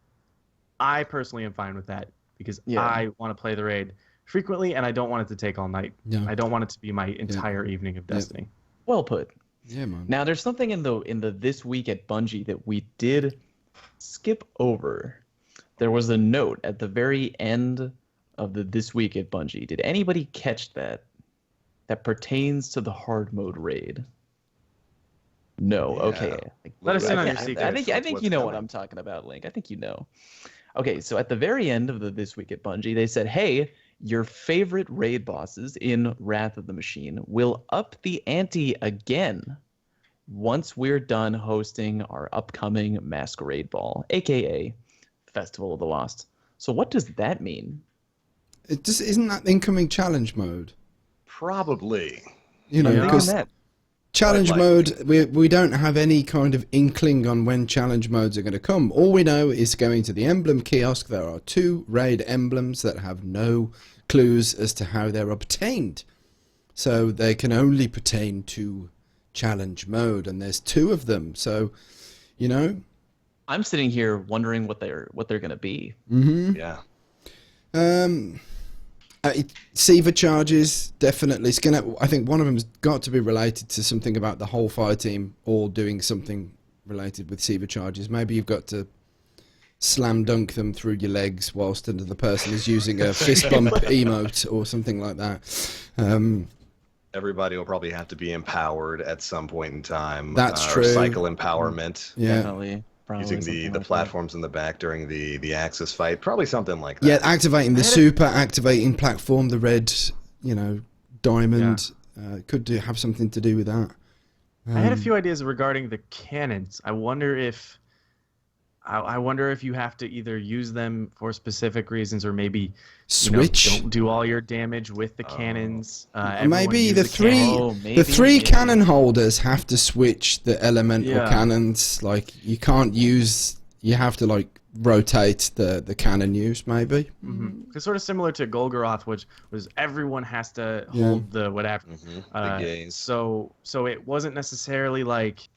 I personally am fine with that because I want to play the raid frequently, and I don't want it to take all night. I don't want it to be my entire evening of Destiny. Well put. Yeah, man. Now, there's something in the This Week at Bungie that we did skip over. There was a note at the very end of the This Week at Bungie. Did anybody catch that pertains to the hard mode raid? No. Yeah. Okay. Let us in on your secret. I think you know what I'm talking about, Link. I think you know. Okay, so at the very end of the This Week at Bungie, they said, hey, your favorite raid bosses in Wrath of the Machine will up the ante again once we're done hosting our upcoming Masquerade Ball, a.k.a. Festival of the Lost. So what does that mean? It just isn't that incoming challenge mode. Probably. Because challenge mode, we don't have any kind of inkling on when challenge modes are going to come. All we know is going to the emblem kiosk. There are 2 raid emblems that have no clues as to how they're obtained. So they can only pertain to challenge mode, and there's 2 of them. So, I'm sitting here wondering what they're going to be. Yeah. Seaver charges, definitely. I think one of them's got to be related to something about the whole fire team all doing something related with Seaver charges. Maybe you've got to slam dunk them through your legs whilst the person is using a fist bump emote or something like that. Everybody will probably have to be empowered at some point in time. That's true. Cycle empowerment. Yeah. Definitely. Using the like platforms in the back during the Axis fight. Probably something like that. Yeah, activating the super, activating platform, the red, diamond. Could have something to do with that. I had a few ideas regarding the cannons. I wonder if you have to either use them for specific reasons or maybe switch. Don't do all your damage with the cannons. Maybe the 3 cannon holders have to switch the elemental cannons. Like you can't use. You have to rotate the cannon use. Maybe. It's sort of similar to Golgoroth, which was everyone has to hold the whatever. The gaze. So it wasn't necessarily like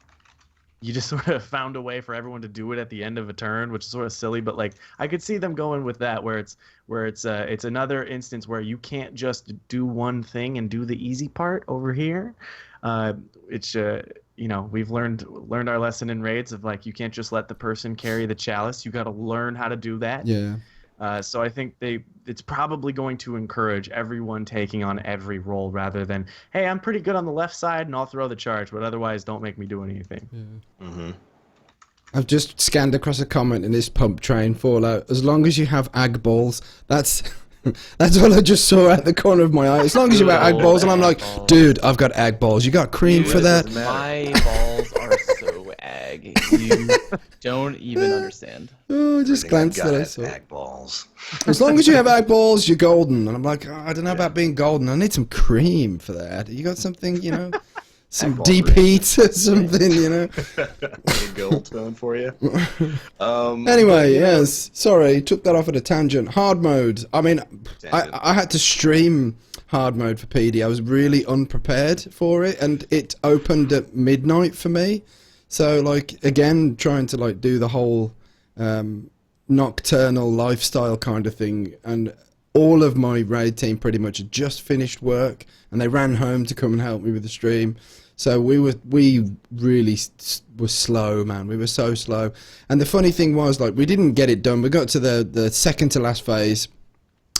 you just sort of found a way for everyone to do it at the end of a turn, which is sort of silly. But I could see them going with that, where it's another instance where you can't just do one thing and do the easy part over here. We've learned our lesson in raids of you can't just let the person carry the chalice. You got to learn how to do that. Yeah. So I think it's probably going to encourage everyone taking on every role rather than, hey, I'm pretty good on the left side and I'll throw the charge, but otherwise don't make me do anything. Yeah. I've just scanned across a comment in this pump train Fallout. As long as you have ag balls, that's what I just saw at the corner of my eye. As long as you have ag balls, and I'm like, dude, I've got ag balls. You got cream for that? My balls are so ag. You don't even understand. Oh, I just glanced at it. Ag balls. As long as you have ag balls, you're golden. And I'm like, I don't know about being golden. I need some cream for that. You got something, some deep heat or something, A gold tone for you. Anyway, yes. Sorry, took that off at a tangent. Hard mode. I mean, I had to stream hard mode for PD. I was really unprepared for it, and it opened at midnight for me. So, like, again, trying to, like, do the whole nocturnal lifestyle kind of thing, and all of my raid team pretty much had just finished work, and they ran home to come and help me with the stream. So we really were slow, man. We were so slow. And the funny thing was, like, we didn't get it done. We got to the second to last phase.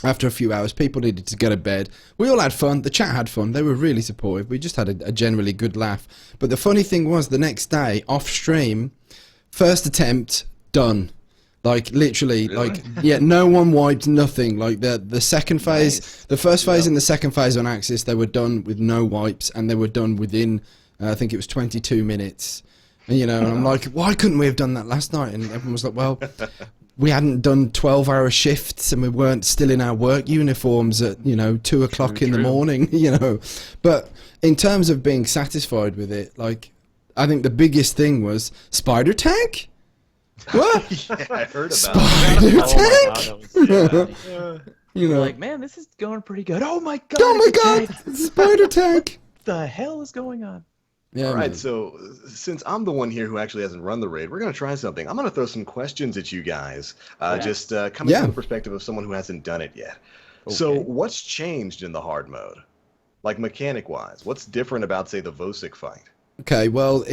After a few hours, people needed to go to bed. We all had fun. The chat had fun. They were really supportive. We just had a generally good laugh. But the funny thing was, the next day, off stream, first attempt, done. Like, literally, Really? like, yeah, no one wiped, nothing. Like, the second phase, Nice. the first phase and the second phase on Axis, they were done with no wipes, and they were done within, I think it was 22 minutes. And, you know, and I'm like, why couldn't we have done that last night? And everyone was like, well, we hadn't done 12-hour shifts, and we weren't still in our work uniforms at, 2 o'clock in the morning, But in terms of being satisfied with it, like, I think the biggest thing was Spider Tank? What? Yeah, I heard about Spider that. Tank? That was, You know, like, man, this is going pretty good. Oh my god! oh my it's a god, tank. Spider Tank! What the hell is going on? Yeah, All right, man. so since I'm the one here who actually hasn't run the raid, we're going to try something. I'm going to throw some questions at you guys, just coming Yeah. from the perspective of someone who hasn't done it yet. So Okay. what's changed in the hard mode? Like, mechanic-wise, what's different about, say, the Vosic fight? Okay, well,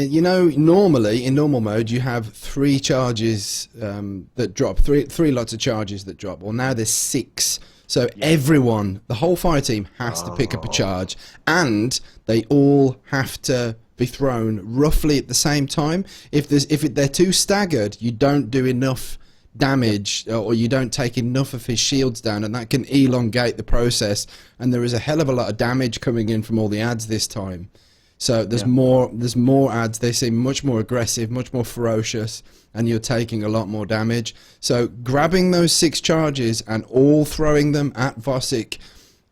normally in normal mode you have 3 charges that drop, three lots of charges that drop. Well, now there's 6, so everyone, the whole fire team, has to pick up a charge, and they all have to be thrown roughly at the same time. If they're too staggered, you don't do enough damage, or you don't take enough of his shields down, and that can elongate the process. And there is a hell of a lot of damage coming in from all the ads this time. So there's more ads. They seem much more aggressive, much more ferocious, and you're taking a lot more damage. So grabbing those 6 charges and all throwing them at Vosic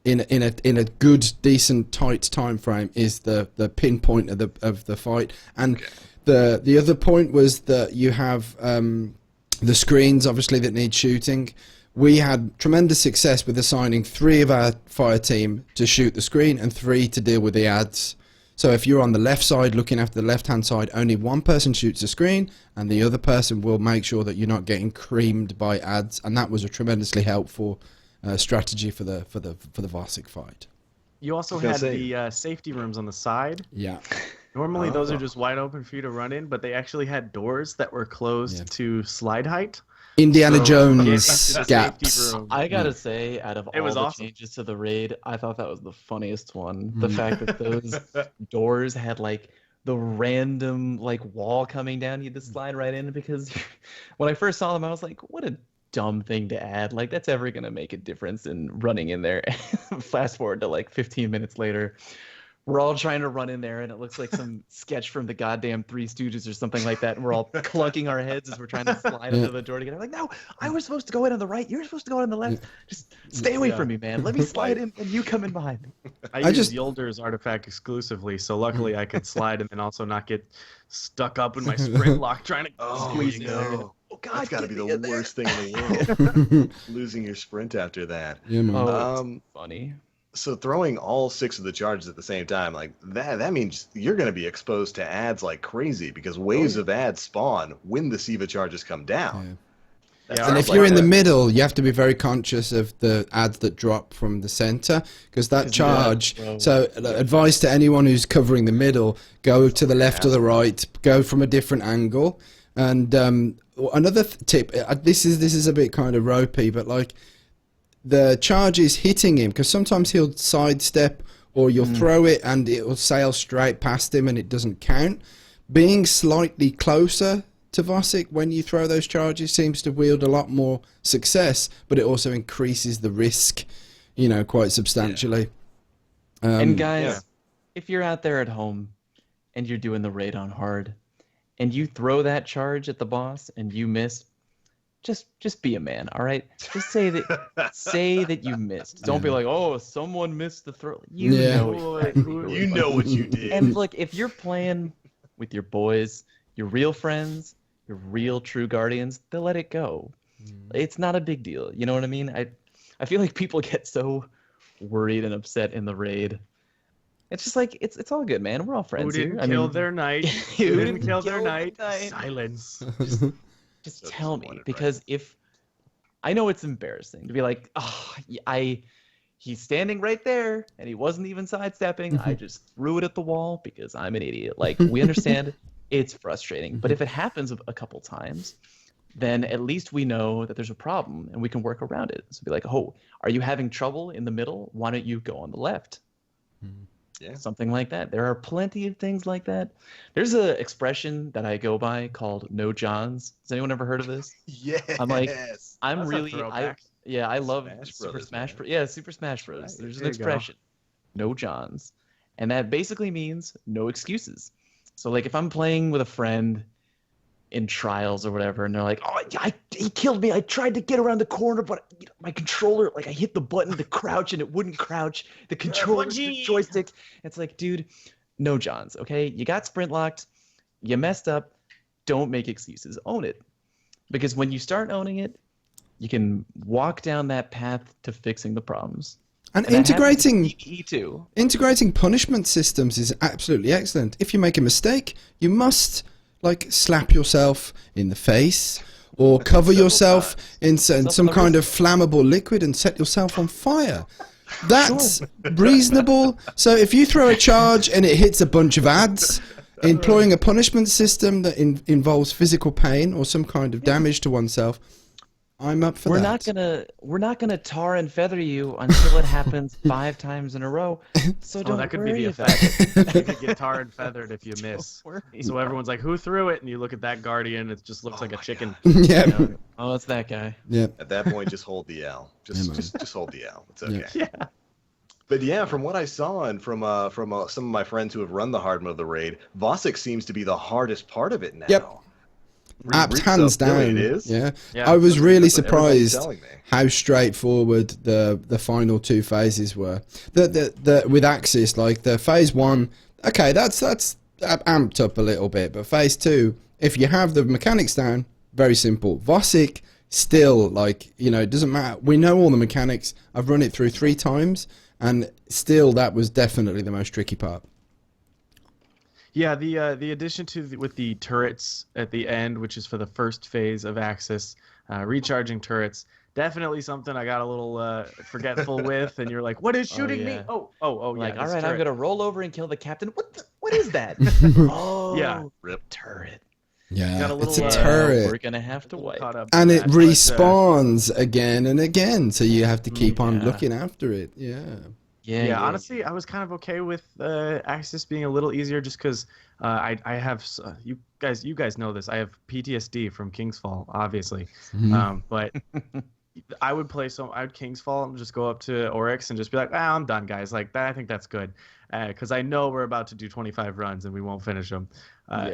in a good, decent, tight time frame is the pinpoint of the fight. And the other point was that you have the screens, obviously, that need shooting. We had tremendous success with assigning 3 of our fire team to shoot the screen and 3 to deal with the ads. So if you're on the left side looking after the left-hand side, only one person shoots the screen, and the other person will make sure that you're not getting creamed by ads. And that was a tremendously helpful strategy for the Vosic fight. You also I was had gonna the safety rooms on the side. Yeah. Normally those are just wide open for you to run in, but they actually had doors that were closed to slide height. Indiana So, Jones getting to the gaps. safety room. I gotta say, out of It all was the awesome. changes to the raid, I thought that was the funniest one. The fact that those doors had like the random like wall coming down, you had to slide right in, because when I first saw them, I was like, what a dumb thing to add. Like, that's ever gonna make a difference in running in there. Fast forward to like 15 minutes later. We're all trying to run in there, and it looks like some sketch from the goddamn Three Stooges or something like that. And we're all clunking our heads as we're trying to slide under the door to get in. Like, no, I was supposed to go in on the right. You're supposed to go in on the left. Just stay away from me, man. Let me slide in, and you come in behind me. I used Yolder's artifact exclusively, so luckily I could slide and then also not get stuck up in my sprint lock trying to squeeze in there. no. Oh God, That's got to get be me in the there. worst thing in the world. Losing your sprint after that. Yeah, man. Oh, it's funny. So throwing all 6 of the charges at the same time, like that means you're going to be exposed to ads like crazy, because waves of ads spawn when the SIVA charges come down. Yeah, And if you're in the middle, you have to be very conscious of the ads that drop from the center, because that charge. So, advice to anyone who's covering the middle: go to the left or the right, go from a different angle. And another tip: this is a bit kind of ropey, but like, the charge is hitting him, because sometimes he'll sidestep, or you'll throw it and it will sail straight past him and it doesn't count. Being slightly closer to Vosic when you throw those charges seems to wield a lot more success, but it also increases the risk, quite substantially. And guys, if you're out there at home and you're doing the raid on hard, and you throw that charge at the boss and you miss, just be a man, all right? Just say that you missed. Don't be like, oh, someone missed the throw. You know what you did. And look, if you're playing with your boys, your real friends, your real true guardians, they'll let it go. It's not a big deal. You know what I mean? I feel like people get so worried and upset in the raid. It's just like it's all good, man. We're all friends Who here. didn't kill their knight? Who didn't kill their knight? knight? Silence. Just So tell me, disappointed, because right? if I know it's embarrassing to be like, he's standing right there and he wasn't even sidestepping. I just threw it at the wall because I'm an idiot. Like, we understand it's frustrating, but if it happens a couple times, then at least we know that there's a problem and we can work around it. So be like, oh, are you having trouble in the middle? Why don't you go on the left? Yeah. Something like that. There are plenty of things like that. There's an expression that I go by called "no Johns." Has anyone ever heard of this? Yes. I'm like, I'm That's a really, throwback. I love Smash Super Brothers, Smash man. Bros. Yeah, Super Smash Bros. Right, There's an there you go. expression, "no Johns," and that basically means no excuses. So like if I'm playing with a friend in trials or whatever, and they're like, "Oh, he killed me. I tried to get around the corner, but my controller, like I hit the button to crouch and it wouldn't crouch. The controller, the joystick." It's like, dude, no Johns, okay? You got sprint locked. You messed up. Don't make excuses. Own it. Because when you start owning it, you can walk down that path to fixing the problems. And that happens integrating in PvE too. integrating punishment systems is absolutely excellent. If you make a mistake, you must like slap yourself in the face or cover yourself in some kind of flammable liquid and set yourself on fire. That's reasonable. So if you throw a charge and it hits a bunch of ads, employing a punishment system that involves physical pain or some kind of damage to oneself, I'm up for that. We're not gonna tar and feather you until it happens 5 times in a row. So don't that could worry be the about effect. it. You could get tar and feathered if you miss. worry. So everyone's like, "Who threw it?" And you look at that guardian, it just looks like a chicken. Yeah. Oh, it's that guy. Yeah. At that point, just hold the L. Yeah, Just hold the L. It's okay. Yeah. But yeah, from what I saw and from some of my friends who have run the hard mode of the raid, Vosik seems to be the hardest part of it now. Yep. Hands So, really, down. it is? Yeah. Yeah, I was that's really what everybody's surprised telling me. how straightforward the final 2 phases were. The with Axis, like the phase 1, okay, that's amped up a little bit, but phase 2, if you have the mechanics down, very simple. Vosik still, like, you know, it doesn't matter. We know all the mechanics. I've run it through 3 times, and still that was definitely the most tricky part. Yeah, the addition with the turrets at the end, which is for the first phase of Axis, recharging turrets, definitely something I got a little forgetful with, and you're like, "What is shooting me?" yeah. Oh, Like, yeah. all this right, I'm turret. gonna roll over and kill the captain. What is that? Oh, Yeah. Rip. turret. Yeah, Got a it's a little, turret. We're gonna have to wait. Caught up And to it that, respawns again and again, so you have to keep on Yeah. looking after it. Yeah. Yeah, honestly, I was kind of okay with Axis being a little easier, just because I have you guys know this. I have PTSD from Kingsfall, obviously, but I would Kingsfall and just go up to Oryx and just be like, I'm done, guys. Like that, I think that's good, because I know we're about to do 25 runs and we won't finish them.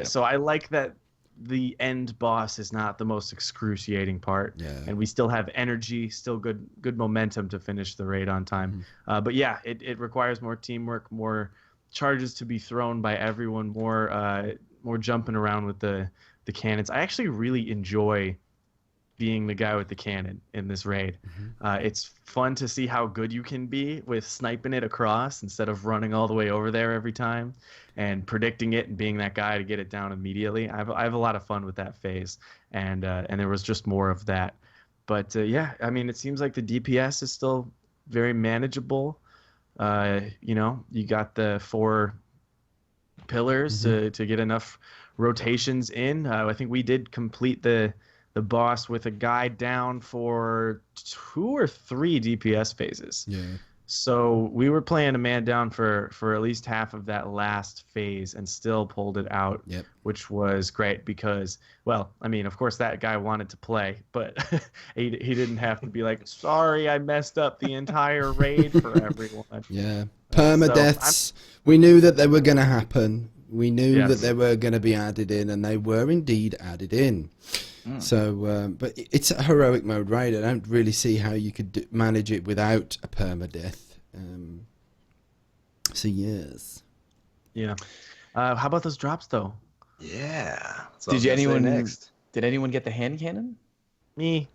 So I like that the end boss is not the most excruciating part, and we still have energy, still good momentum to finish the raid on time. But yeah, it requires more teamwork, more charges to be thrown by everyone, more jumping around with the cannons. I actually really enjoy being the guy with the cannon in this raid. It's fun to see how good you can be with sniping it across instead of running all the way over there every time and predicting it and being that guy to get it down immediately. I have a lot of fun with that phase, and there was just more of that. But yeah, I mean, it seems like the DPS is still very manageable. You know, you got the 4 pillars to get enough rotations in. I think we did complete the boss with a guy down for 2 or 3 DPS phases. Yeah. So we were playing a man down for at least half of that last phase and still pulled it out, which was great because, well, I mean, of course that guy wanted to play, but he didn't have to be like, sorry, I messed up the entire raid for everyone. Yeah. Permadeaths. We knew that they were going to happen. We knew that they were going to be added in, and they were indeed added in. So, but it's a heroic mode raid. I don't really see how you could manage it without a permadeath. So yes. Yeah. How about those drops though? Yeah. Did anyone get the hand cannon? Me.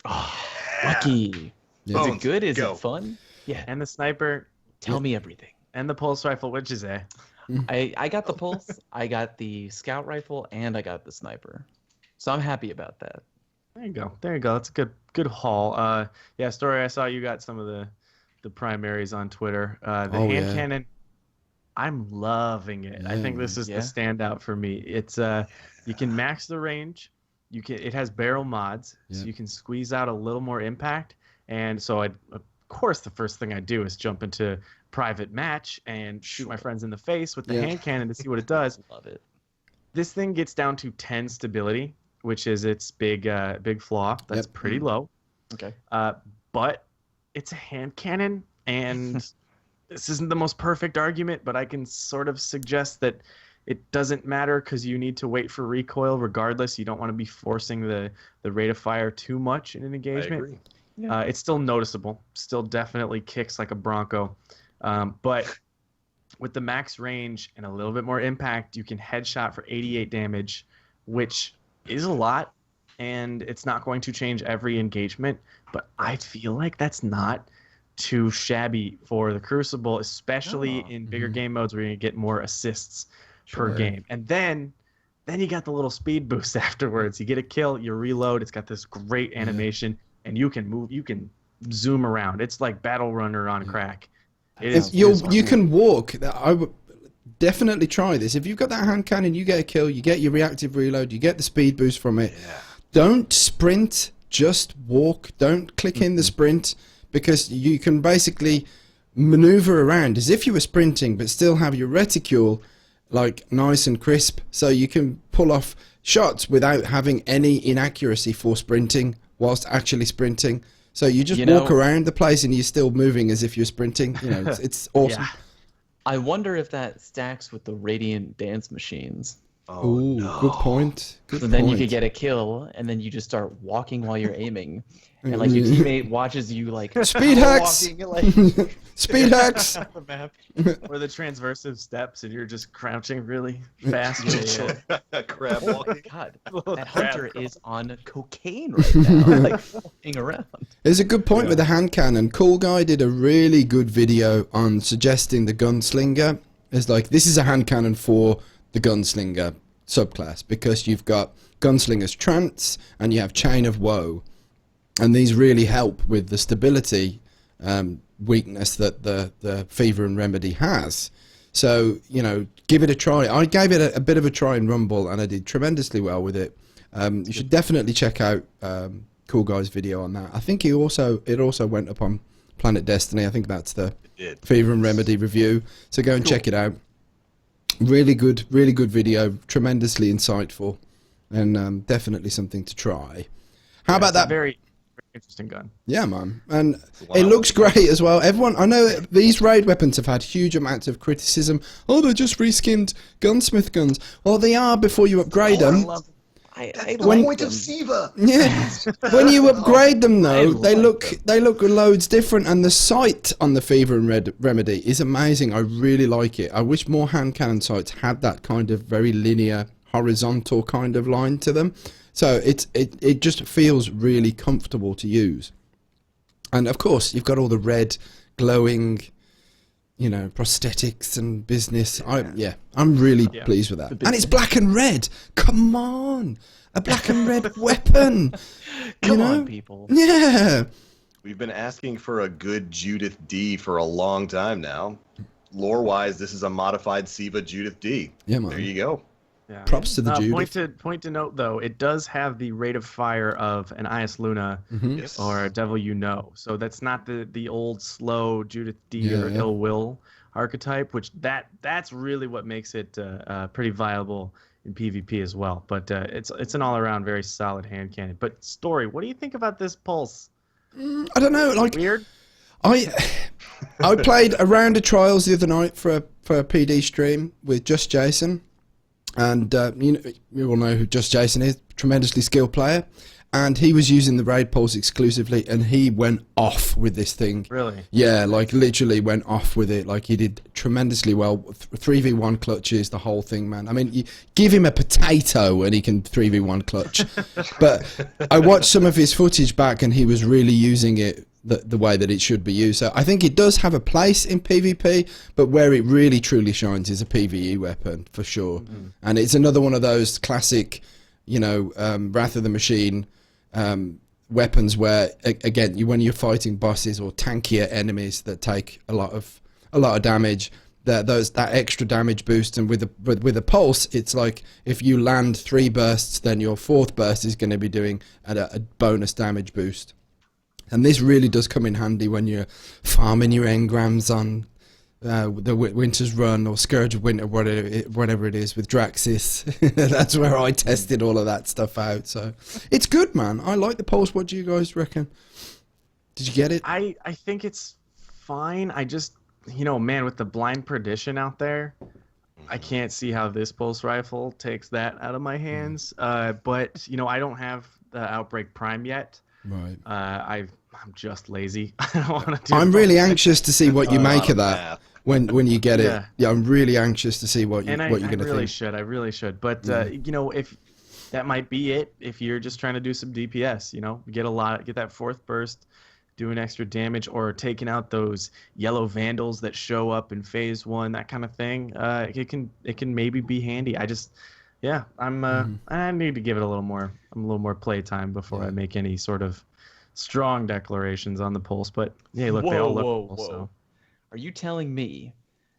Oh, lucky. Yeah. Is it good? Is it fun? Yeah. And the sniper. Tell me everything. And the pulse rifle, which is a. I got the pulse, I got the scout rifle, and I got the sniper. So I'm happy about that. There you go. There you go. That's a good haul. Yeah, Story, I saw you got some of the primaries on Twitter. The hand cannon, I'm loving it. I think this is the standout for me. It's you can max the range. It has barrel mods, so you can squeeze out a little more impact. And so of course the first thing I do is jump into private match and shoot my friends in the face with the hand cannon to see what it does. Love it. This thing gets down to 10 stability, which is its big flaw. That's pretty low. Okay. But it's a hand cannon, and this isn't the most perfect argument, but I can sort of suggest that it doesn't matter because you need to wait for recoil regardless. You don't want to be forcing the rate of fire too much in an engagement. I agree. Yeah. It's still noticeable. Still definitely kicks like a Bronco. But with the max range and a little bit more impact, you can headshot for 88 damage, which is a lot, and it's not going to change every engagement. But I feel like that's not too shabby for the Crucible, especially in bigger game modes where you're going to get more assists per game. And then you got the little speed boost afterwards. You get a kill, you reload. It's got this great animation, and you can move. You can zoom around. It's like Battle Runner on crack. You can walk. I would definitely try this. If you've got that hand cannon, you get a kill, you get your reactive reload, you get the speed boost from it. Yeah. Don't sprint, just walk. Don't click in the sprint, because you can basically maneuver around as if you were sprinting, but still have your reticule like nice and crisp, so you can pull off shots without having any inaccuracy for sprinting whilst actually sprinting. So you just walk around the place and you're still moving as if you're sprinting. You know, it's awesome. Yeah. I wonder if that stacks with the Radiant dance machines. Oh, no. Good point. So then you could get a kill, and then you just start walking while you're aiming, and like your teammate watches you like speed hacks, walking, like speed hacks, the map, or the transversive steps, and you're just crouching really fast. Crab Oh walking. God, that hunter is on cocaine right now, like floating around. There's a good point with the hand cannon. Cool Guy did a really good video on suggesting the gunslinger. It's like, this is a hand cannon for the gunslinger subclass, because you've got Gunslinger's Trance and you have Chain of Woe, and these really help with the stability weakness that the Fever and Remedy has. So, you know, give it a try. I gave it a bit of a try in Rumble, and I did tremendously well with it. You should definitely check out Cool Guy's video on that. I think it also went up on Planet Destiny. I think that's the Fever and Remedy review. So go and check it out. Really good video, tremendously insightful, and definitely something to try. How about that? Very interesting gun. Yeah, man, and it looks great as well. Everyone, I know these raid weapons have had huge amounts of criticism. Oh, they're just reskinned gunsmith guns. Well, they are before you upgrade them. That's the point of Siva. Yeah, when you upgrade them though, they look loads different, and the sight on the Fever and Remedy is amazing. I really like it. I wish more hand cannon sights had that kind of very linear, horizontal kind of line to them. So it just feels really comfortable to use. And of course, you've got all the red, glowing, you know, prosthetics and business. I'm really pleased with that. And it's black and red. Come on, a black and red weapon. Come on, people. Yeah. We've been asking for a good Judith D for a long time now. Lore-wise, this is a modified Siva Judith D. Yeah, man. There you go. Yeah. Props to the Judith. Point to note though, it does have the rate of fire of an Ias Luna or Devil You Know. So that's not the old slow Judith D or Ill Will archetype, which that's really what makes it pretty viable in PvP as well. But it's an all around very solid hand cannon. But Story, what do you think about this pulse? I don't know, like weird. I played a round of trials the other night for a PD stream with Just Jason. And you all know who Just Jason is, tremendously skilled player, and he was using the raid pulse exclusively, and he went off with this thing. Really? Yeah, like literally went off with it. Like he did tremendously well. 3v1 clutches, the whole thing, man. I mean, you give him a potato and he can 3v1 clutch. But I watched some of his footage back, and he was really using it the way that it should be used. So I think it does have a place in PvP, but where it really truly shines is a PvE weapon for sure. And it's another one of those classic, you know, Wrath of the Machine weapons where again, when you're fighting bosses or tankier enemies that take a lot of damage, that extra damage boost, and with a pulse, it's like if you land 3 bursts, then your 4th burst is going to be doing a bonus damage boost. And this really does come in handy when you're farming your engrams on the Winter's Run or Scourge of Winter, whatever it is, with Draxis. That's where I tested all of that stuff out. So it's good, man. I like the pulse. What do you guys reckon? Did you get it? I think it's fine. I just, you know, man, with the blind perdition out there, I can't see how this pulse rifle takes that out of my hands. But you know, I don't have the Outbreak Prime yet. Right. I'm just lazy. I don't want to do. I'm really anxious to see what you make of that when you get it. Yeah, I'm really anxious to see what you're going to think. I really should. But you know, if that might be it, if you're just trying to do some DPS, you know, get that 4th burst, doing extra damage, or taking out those yellow vandals that show up in phase 1, that kind of thing. It can maybe be handy. I just, yeah, I need to give it a little more playtime before I make any sort of strong declarations on the pulse. But yeah, look, they all look cool. So. Are you telling me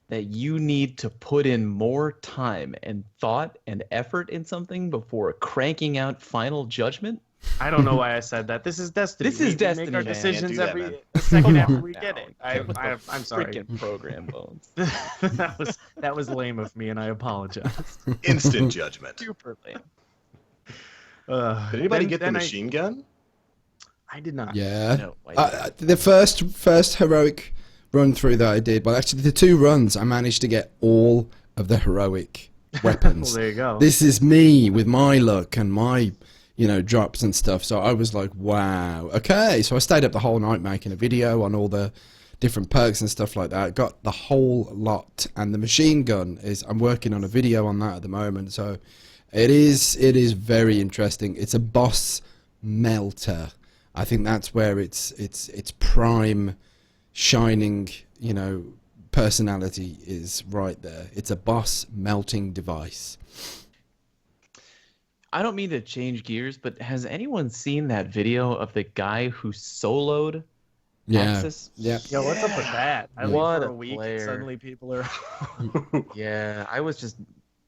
that you need to put in more time and thought and effort in something before cranking out Final Judgment? I don't know why I said that. This is Destiny. This is Destiny. Make our decisions every second after we get it. I'm sorry. Freaking program bones. that was lame of me, and I apologize. Instant judgment. Super lame. Did anybody get the machine gun? I did not. Yeah. No, the first heroic run through that I did, well, actually the 2 runs, I managed to get all of the heroic weapons. Well, there you go. This is me with my luck and my, you know, drops and stuff. So I was like, wow, okay. So I stayed up the whole night making a video on all the different perks and stuff like that. Got the whole lot. And the machine gun I'm working on a video on that at the moment. So it is very interesting. It's a boss melter. I think that's where its prime shining, you know, personality is right there. It's a boss melting device. I don't mean to change gears, but has anyone seen that video of the guy who soloed Axis? Yeah. Yeah, what's up with that? I leave What for a a week player. and suddenly people are Yeah, I was just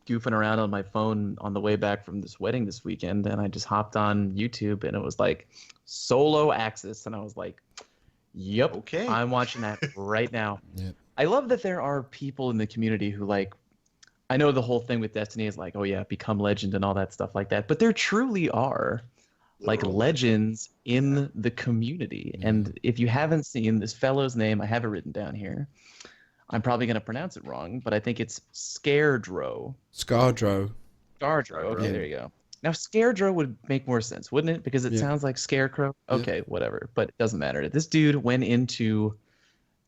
goofing around on my phone on the way back from this wedding this weekend, and I just hopped on YouTube, and it was like solo Axis, and I was like, yep, Okay. I'm watching that right now. Yep. I love that there are people in the community who, like, I know the whole thing with Destiny is like, oh yeah, become legend and all that stuff like that, but there truly are like legends in the community. And if you haven't seen this fellow's name, I have it written down here. I'm probably going to pronounce it wrong, but I think it's Scaredro. Scardro. Okay, there you go. Now, Scaredro would make more sense, wouldn't it? Because it sounds like Scarecrow. Okay, whatever. But it doesn't matter. This dude went into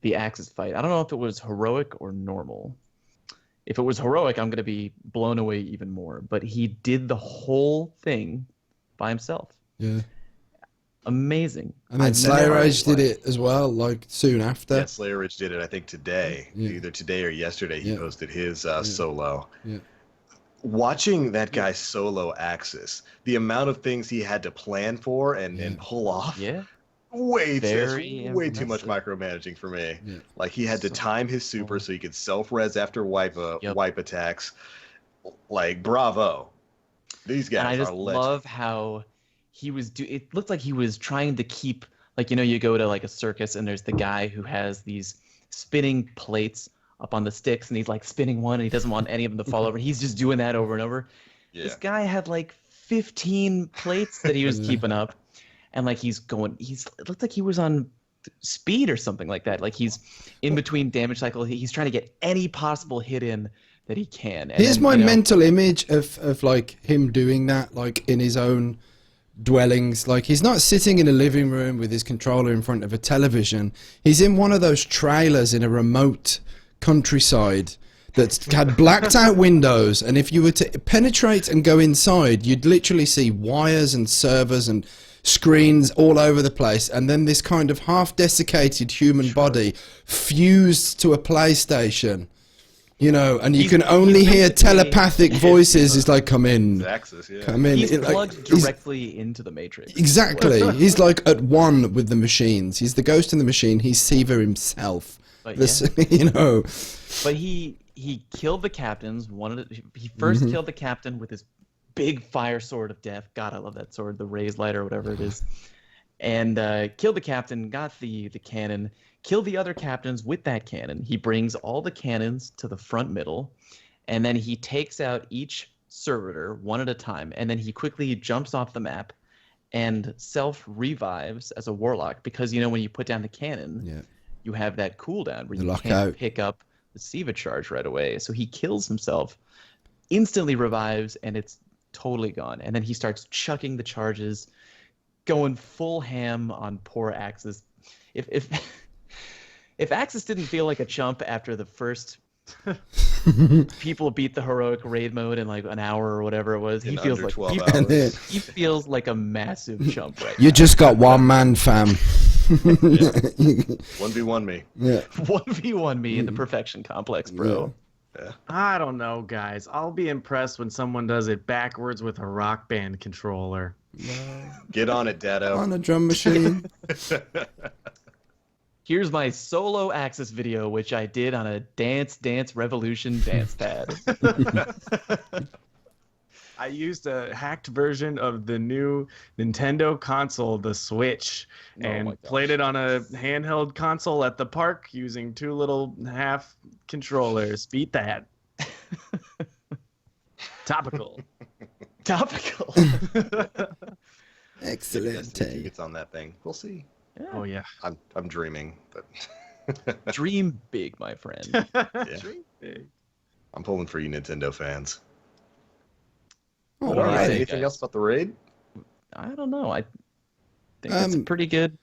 the Axis fight. I don't know if it was heroic or normal. If it was heroic, I'm going to be blown away even more. But he did the whole thing by himself. Yeah. Amazing. And then Slayer Age did it as well, like soon after. Yeah, Slayer Ridge did it, I think, today. Yeah. Either today or yesterday, he posted his solo. Yeah. Watching that guy solo Axis, the amount of things he had to plan for and pull off, way too much micromanaging for me. Yeah. Like, he had to time his super so he could self-res after wipe attacks. Like, bravo. These guys are legends. And I just love how he was it looked like he was trying to keep, like, you know, you go to like a circus and there's the guy who has these spinning plates up on the sticks and he's like spinning one and he doesn't want any of them to fall over. He's just doing that over and over. Yeah. This guy had like 15 plates that he was keeping up, and like it looked like he was on speed or something like that. Like he's in between damage cycle. He's trying to get any possible hit in that he can. And here's my mental image of like him doing that, like in his own dwellings. Like, he's not sitting in a living room with his controller in front of a television. He's in one of those trailers in a remote countryside that's had blacked out windows, and if you were to penetrate and go inside, you'd literally see wires and servers and screens all over the place, and then this kind of half-desiccated human body fused to a PlayStation. You know, and you can only hear telepathic voices. It's like, come in, Axis, yeah. come in. He's It, like, plugged directly into the Matrix. exactly. He's like at one with the machines. He's the ghost in the machine. He's Seaver himself. But You know. But he killed the captains. He first killed the captain with his big fire sword of death. God, I love that sword, the raised light or whatever it is. And killed the captain, got the cannon, killed the other captains with that cannon. He brings all the cannons to the front middle, and then he takes out each servitor one at a time, and then he quickly jumps off the map and self-revives as a warlock, because, you know, when you put down the cannon, you have that cooldown where you can't pick up the Siva charge right away. So he kills himself, instantly revives, and it's totally gone. And then he starts chucking the charges, going full ham on poor Axis. If Axis didn't feel like a chump after the first people beat the heroic raid mode in like an hour or whatever it was, he feels like 12 hours. he feels like a massive chump right You just got one man, fam. 1v1 me. Yeah. 1v1 me in the perfection complex, bro. Yeah. I don't know, guys. I'll be impressed when someone does it backwards with a Rock Band controller. Get on it, Dado. On a drum machine. Here's my solo Axis video, which I did on a Dance Revolution dance pad. I used a hacked version of the new Nintendo console, the Switch, and played it on a handheld console at the park using 2 little half controllers. Beat that. Topical. Topical. Excellent. It's on that thing. We'll see. Yeah. Oh, yeah. I'm dreaming, but Dream big, my friend. Dream big. I'm pulling for you, Nintendo fans. All All right. right. Hey, Anything guys. else about the raid? I don't know. I think it's pretty good.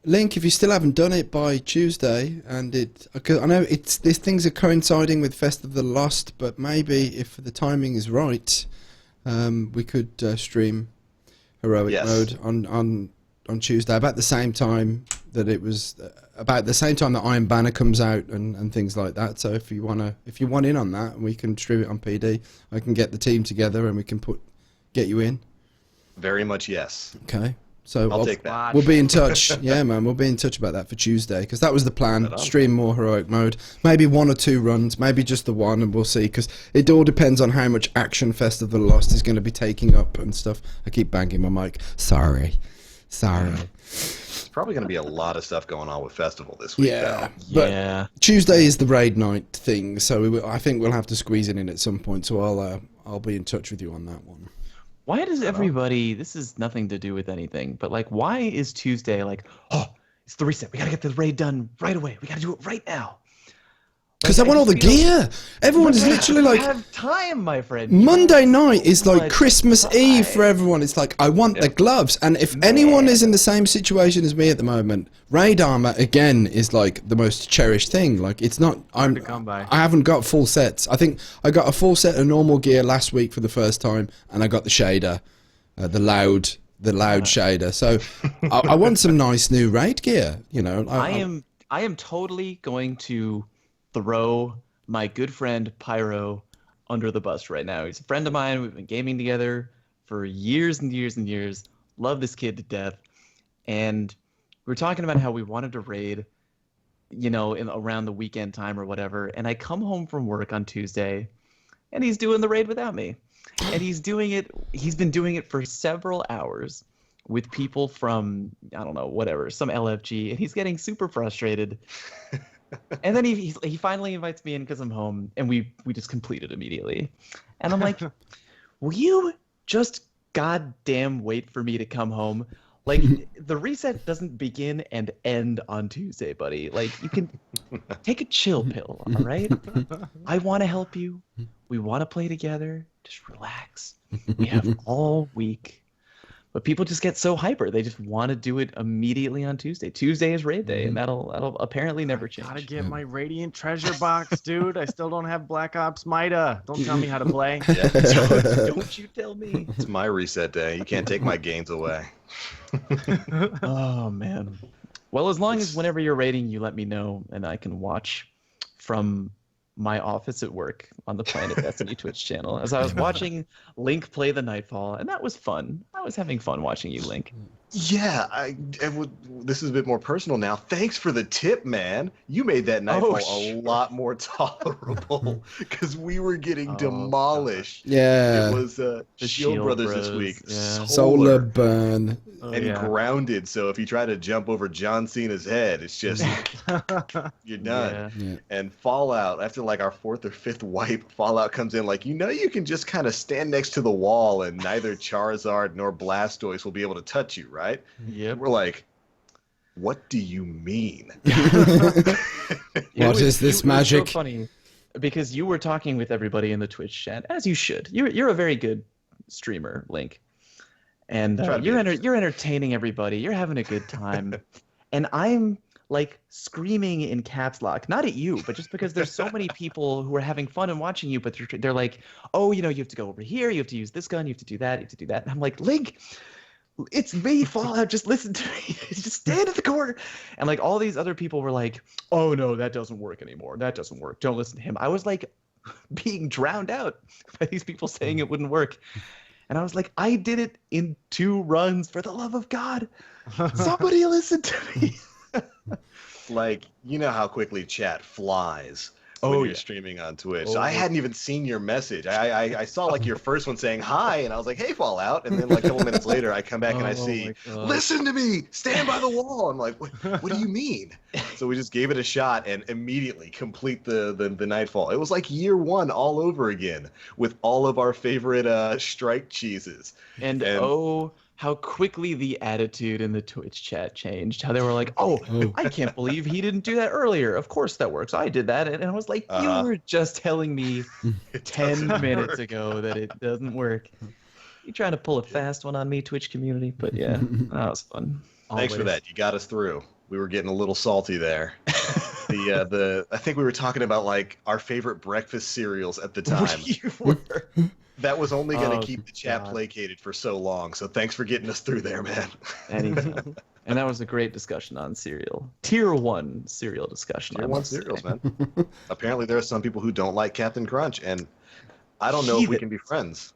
Link, if you still haven't done it by Tuesday, and I know these things are coinciding with Fest of the Lost, but maybe if the timing is right, we could stream heroic mode on Tuesday about the same time that it was about the same time that Iron Banner comes out and things like that. So if you want in on that, we can stream it on PD. I can get the team together and we can get you in. Very much yes. Okay. So I'll take that. We'll be in touch. Yeah, man, we'll be in touch about that for Tuesday, because that was the plan. Stream more heroic mode, maybe 1 or 2 runs, maybe just the one, and we'll see, because it all depends on how much action Fest of the Lost is going to be taking up and stuff. I keep banging my mic. Sorry. It's probably going to be a lot of stuff going on with Festival this week. Yeah, though. but Tuesday is the raid night thing, so I think we'll have to squeeze it in at some point. So I'll be in touch with you on that one. Why does everybody, this is nothing to do with anything, but like, why is Tuesday like, oh, it's the reset. We got to get the raid done right away. We got to do it right now. Because I want all the gear. Everyone is literally like, have time, my friend. Monday night is like Christmas Eve for everyone. It's like, I want the gloves. And if anyone is in the same situation as me at the moment, raid armor again is like the most cherished thing. Like, it's not, I haven't got full sets. I think I got a full set of normal gear last week for the first time, and I got the shader, the loud shader. So I want some nice new raid gear, you know. I am totally going to throw my good friend Pyro under the bus right now. He's a friend of mine. We've been gaming together for years and years and years. Love this kid to death. And we were talking about how we wanted to raid, you know, around the weekend time or whatever. And I come home from work on Tuesday, and he's doing the raid without me. And he's been doing it for several hours with people from, I don't know, whatever, some LFG. And he's getting super frustrated. And then he finally invites me in because I'm home, and we just complete it immediately. And I'm like, will you just goddamn wait for me to come home? Like, the reset doesn't begin and end on Tuesday, buddy. Like, you can take a chill pill, all right? I want to help you. We want to play together. Just relax. We have all week. But people just get so hyper. They just want to do it immediately on Tuesday. Tuesday is raid day, and that'll apparently never change. Gotta get my Radiant Treasure box, dude. I still don't have Black Ops Mida. Don't tell me how to play. Don't you tell me. It's my reset day. You can't take my gains away. Oh, man. Well, as long as whenever you're raiding, you let me know, and I can watch from my office at work on the Planet Destiny Twitch channel as I was watching Link play the Nightfall, and that was fun. I was having fun watching you, Link. Yeah, this is a bit more personal now. Thanks for the tip, man. You made that Nightfall a lot more tolerable because we were getting demolished. Yeah. It was The Shield Brothers this Bros, week. yeah. Solar burn. And grounded, so if you try to jump over John Cena's head, it's just you're done. Yeah. And Fallout, after like our 4th or 5th wipe, Fallout comes in like, you can just kind of stand next to the wall and neither Charizard nor Blastoise will be able to touch you, right? Yep. We're like, what do you mean? What is this magic? It was so funny because you were talking with everybody in the Twitch chat, as you should. You're a very good streamer, Link. And you're entertaining everybody. You're having a good time. And I'm like screaming in caps lock, not at you, but just because there's so many people who are having fun and watching you, but they're like, oh, you have to go over here. You have to use this gun. You have to do that. You have to do that. And I'm like, Link, it's me, Fallout. Just listen to me. Just stand in the corner. And like all these other people were like, oh, no, that doesn't work anymore. That doesn't work. Don't listen to him. I was like being drowned out by these people saying it wouldn't work. And I was like, I did it in 2 runs, for the love of God. Somebody listen to me. Like, you know how quickly chat flies when you're streaming on Twitch. So I hadn't even seen your message. I saw like your first one saying hi, and I was like, hey, Fallout. And then like a couple minutes later, I come back and I see, listen to me, stand by the wall. I'm like, what do you mean? So we just gave it a shot and immediately complete the Nightfall. It was like year 1 all over again with all of our favorite strike cheeses. And oh, how quickly the attitude in the Twitch chat changed. How they were like, oh, I can't believe he didn't do that earlier. Of course that works. I did that. And I was like, you were just telling me 10 minutes ago that it doesn't work. You trying to pull a fast one on me, Twitch community? But yeah, that was fun. Thanks for that. You got us through. We were getting a little salty there. I think we were talking about like our favorite breakfast cereals at the time. You were. That was only going to keep the chat placated for so long. So thanks for getting us through there, man. Anytime. And that was a great discussion on cereal. Tier 1 cereal discussion. Tier 1 cereals, man. Apparently there are some people who don't like Captain Crunch, and I don't know if we can be friends.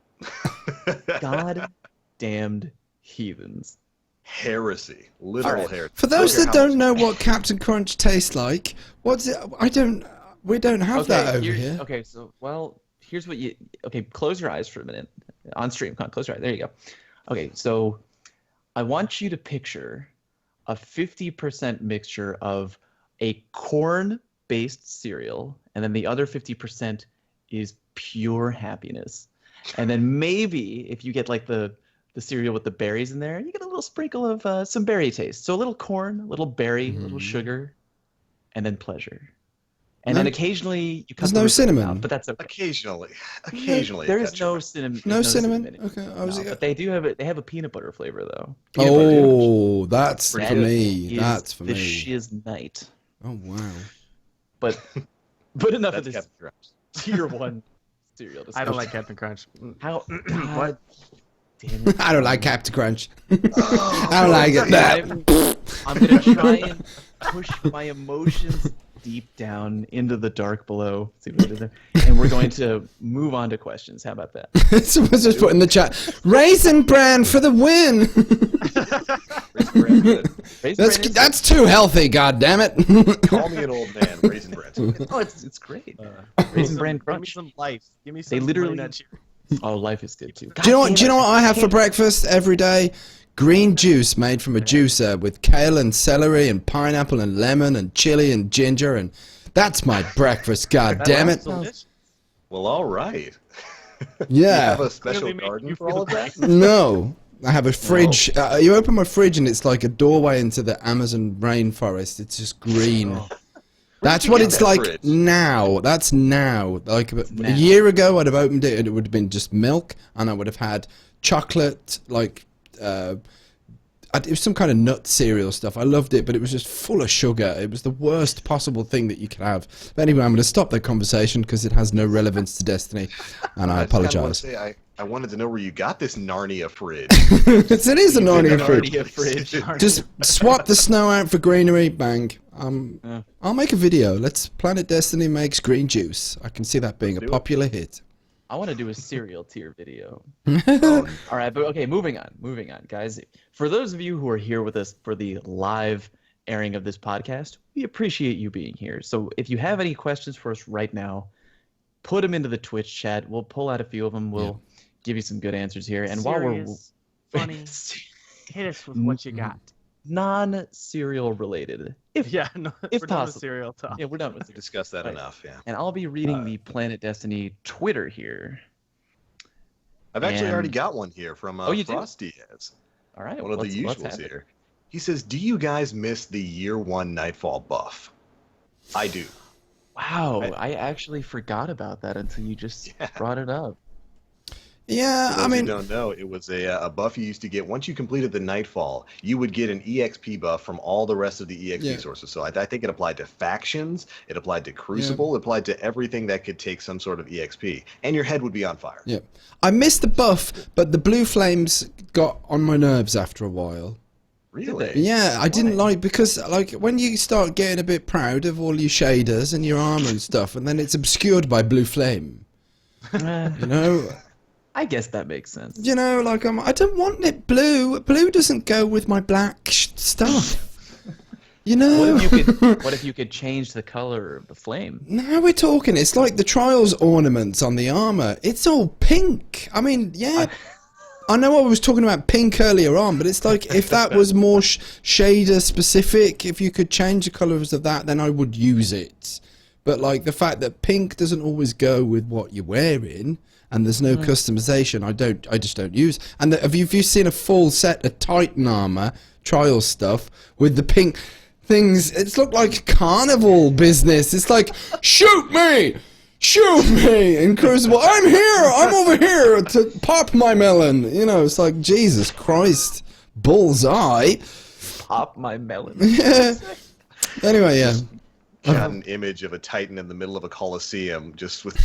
God damned heathens. Heresy. Literal heresy. For those that don't know what Captain Crunch tastes like, what's it? We don't have that over here. Okay, so, here's what you... Okay, close your eyes for a minute. On stream, close your eyes. There you go. Okay, so I want you to picture a 50% mixture of a corn-based cereal, and then the other 50% is pure happiness. And then maybe if you get like the cereal with the berries in there, you get a little sprinkle of some berry taste. So a little corn, a little berry, a little sugar, and then pleasure. And then occasionally you cut there's no cinnamon out, but that's okay. Occasionally. There is no cinnamon. No cinnamon. Okay, but they do have it. They have a peanut butter flavor though. That's for me. That's for me. The shiz night. Oh wow. But enough of this tier 1 cereal discussion. I don't like Captain Crunch. How? What? Damn it. I don't like Captain Crunch. I don't like it. I'm gonna try and push my emotions deep down into the dark below. See what I did there? And we're going to move on to questions. How about that? Someone's just put in the chat, Raisin Bran for the win. That's too healthy, goddammit. Call me an old man, Raisin Bran. Oh, it's great. Raisin Bran Crunch. Give me some life. Give me some. They literally. Oh, life is good too. Do you know what I have for breakfast every day? Green juice made from a juicer with kale and celery and pineapple and lemon and chili and ginger, and that's my breakfast, god damn it. Well, all right. Yeah. You have a special garden for all of that? No. I have a fridge. You open my fridge and it's like a doorway into the Amazon rainforest. It's just green. That's what it's like fridge? now. That's now. Like a year ago, I'd have opened it and it would have been just milk, and I would have had chocolate, like it was some kind of nut cereal stuff. I loved it, but it was just full of sugar. It was the worst possible thing that you could have. But anyway, I'm going to stop that conversation because it has no relevance to Destiny, and I apologize. I wanted to know where you got this Narnia fridge. It is a Narnia fridge. Just swap the snow out for greenery. Bang. I'll make a video. Let's Planet Destiny makes green juice. I can see that being a popular hit. I want to do a cereal tier video. All right, but okay, moving on, guys. For those of you who are here with us for the live airing of this podcast, we appreciate you being here. So if you have any questions for us right now, put them into the Twitch chat. We'll pull out a few of them. We'll give you some good answers here. And while we're funny, hit us with what you got. Non-cereal related, if we're done with cereal talk. Yeah, we're done with. Discussed that enough. Yeah. And I'll be reading the Planet Destiny Twitter here. I've actually already got one here from Frost Diaz. All right, one of the usuals here. He says, "Do you guys miss the Year 1 Nightfall buff?" I do. Wow, I actually forgot about that until you just brought it up. Yeah, I mean, you don't know, it was a buff you used to get once you completed the Nightfall. You would get an EXP buff from all the rest of the EXP sources. So I think it applied to factions, it applied to Crucible, it applied to everything that could take some sort of EXP, and your head would be on fire. Yeah, I missed the buff, but the blue flames got on my nerves after a while. Really? Yeah, I didn't like, because like when you start getting a bit proud of all your shaders and your armor and stuff, and then it's obscured by blue flame. You know. I guess that makes sense. You know, like I don't want it blue. Blue doesn't go with my black stuff. You know. What if you could change the color of the flame? Now we're talking. It's like the Trials ornaments on the armor. It's all pink. I mean, yeah. I know I was talking about pink earlier on, but it's like if that was more shader specific, if you could change the colors of that, then I would use it. But like the fact that pink doesn't always go with what you're wearing. And there's no customization. I just don't use. And have you seen a full set of Titan armor, trial stuff with the pink things? It's looked like carnival business. It's like, shoot me, and Crucible, I'm here, I'm over here to pop my melon. You know, it's like Jesus Christ, bullseye. Pop my melon. Yeah. Anyway, yeah. Got an image of a Titan in the middle of a Coliseum, just with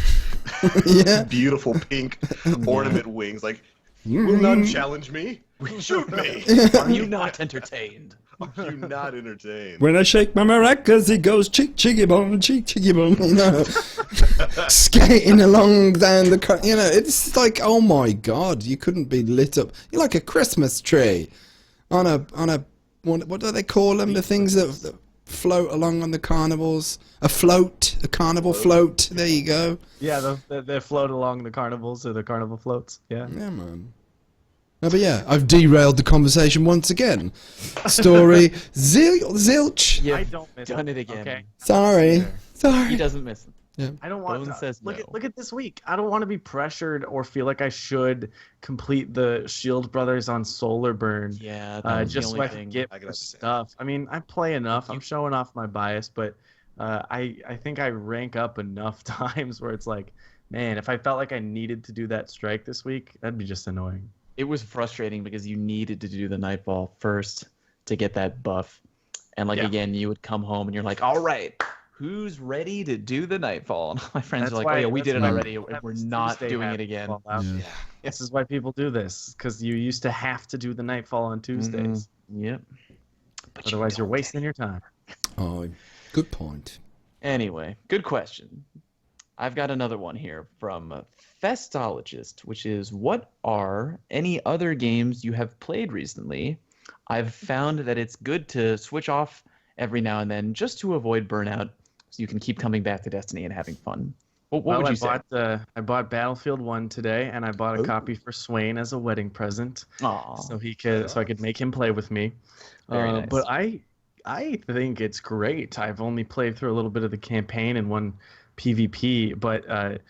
beautiful pink ornament wings. Like, will none challenge me? Shoot me! Are you not entertained? Are you not entertained? When I shake my maracas, it goes cheek, cheeky bum, cheek, cheeky bum. You know, skating along down the. You know, it's like, oh my God, you couldn't be lit up. You're like a Christmas tree on a. What do they call them? The things that float along on the carnivals. A carnival float. There you go. Yeah, they float along the carnivals or the carnival floats. Yeah. Yeah, man. No, but yeah, I've derailed the conversation once again. Story zilch. Yeah, I don't miss done it again. Okay. Sorry. He doesn't miss them. Yeah. I don't want to look at this week. I don't want to be pressured or feel like I should complete the Shield Brothers on Solar Burn. Yeah, just so I can get stuff. I mean, I play enough. I'm showing off my bias, but I think I rank up enough times where it's like, man, if I felt like I needed to do that strike this week, that'd be just annoying. It was frustrating because you needed to do the Nightfall first to get that buff, and again, you would come home and you're like, all right. Who's ready to do the Nightfall? And my friends are like, oh yeah, we did it already. We're not doing it again. This is why people do this, because you used to have to do the Nightfall on Tuesdays. Yep. But otherwise, you're wasting your time. Oh, good point. Anyway, good question. I've got another one here from Festologist, which is, what are any other games you have played recently? I've found that it's good to switch off every now and then just to avoid burnout, so you can keep coming back to Destiny and having fun. What would you say? I bought Battlefield 1 today, and I bought a copy for Swain as a wedding present. Aww. So I could make him play with me. Very nice. But I think it's great. I've only played through a little bit of the campaign and one PvP, but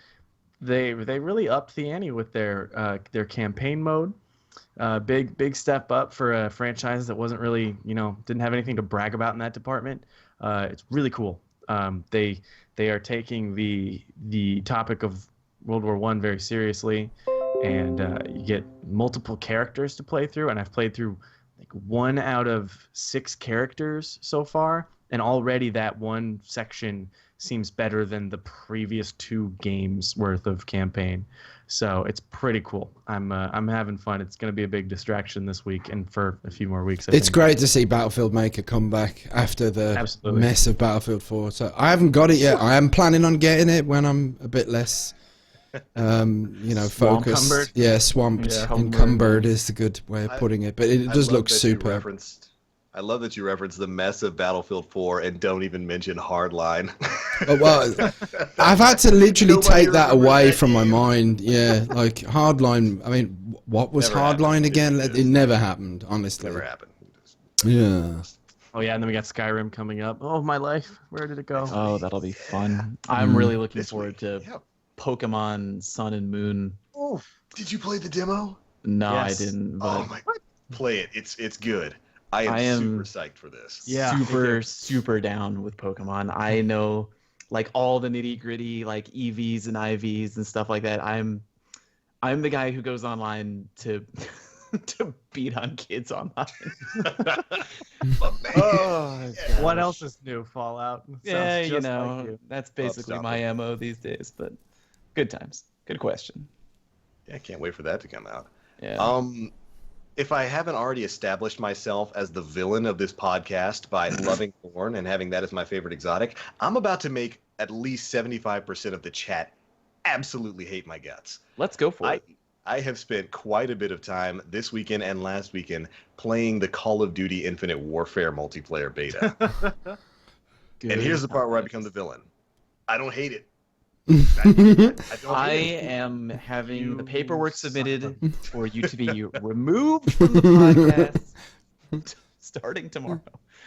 they really upped the ante with their campaign mode. Big step up for a franchise that wasn't really, didn't have anything to brag about in that department. It's really cool. They are taking the topic of World War I very seriously. and you get multiple characters to play through. And I've played through like 1 out of 6 characters so far, and already that one section seems better than the previous 2 games worth of campaign. So it's pretty cool. I'm having fun. It's going to be a big distraction this week and for a few more weeks. I It's think. great to see Battlefield Maker come back after the Absolutely. mess of Battlefield 4. So I haven't got it yet. I am planning on getting it when I'm a bit less, focused. Swamp-cumbered? Yeah, swamped. Yeah. Encumbered is the good way of putting it. But it I does love look that you super. I love that you referenced the mess of Battlefield 4 and don't even mention Hardline. Oh, well, I've had to literally Nobody take that remembers away that from my game. mind. Yeah, like Hardline. I mean, what was Never Hardline happened. again? It It never happened, honestly. Never happened. Yeah. Oh yeah, and then we got Skyrim coming up. Oh my life, where did it go? Oh, that'll be fun. I'm really looking This forward week. to Yeah. Pokemon Sun and Moon. Oh, did you play the demo? No, Yes. I didn't. But Oh my! Play it. It's good. I I am am- super psyched for this. Yeah. super down with Pokemon. I know like all the nitty gritty like EVs and IVs and stuff like that. I'm the guy who goes online to to beat on kids online. Oh, What else is new? Fallout. Sounds Yeah, just like you. that's basically stop my MO these days. But good times. Good question. Yeah, I can't wait for that to come out. Yeah. If I haven't already established myself as the villain of this podcast by loving porn and having that as my favorite exotic, I'm about to make at least 75% of the chat absolutely hate my guts. Let's go for it. I have spent quite a bit of time this weekend and last weekend playing the Call of Duty Infinite Warfare multiplayer beta. And here's the part where I become the villain. I don't hate it. I don't I hate it. am having the You paperwork son submitted for you to be removed from the podcast starting tomorrow.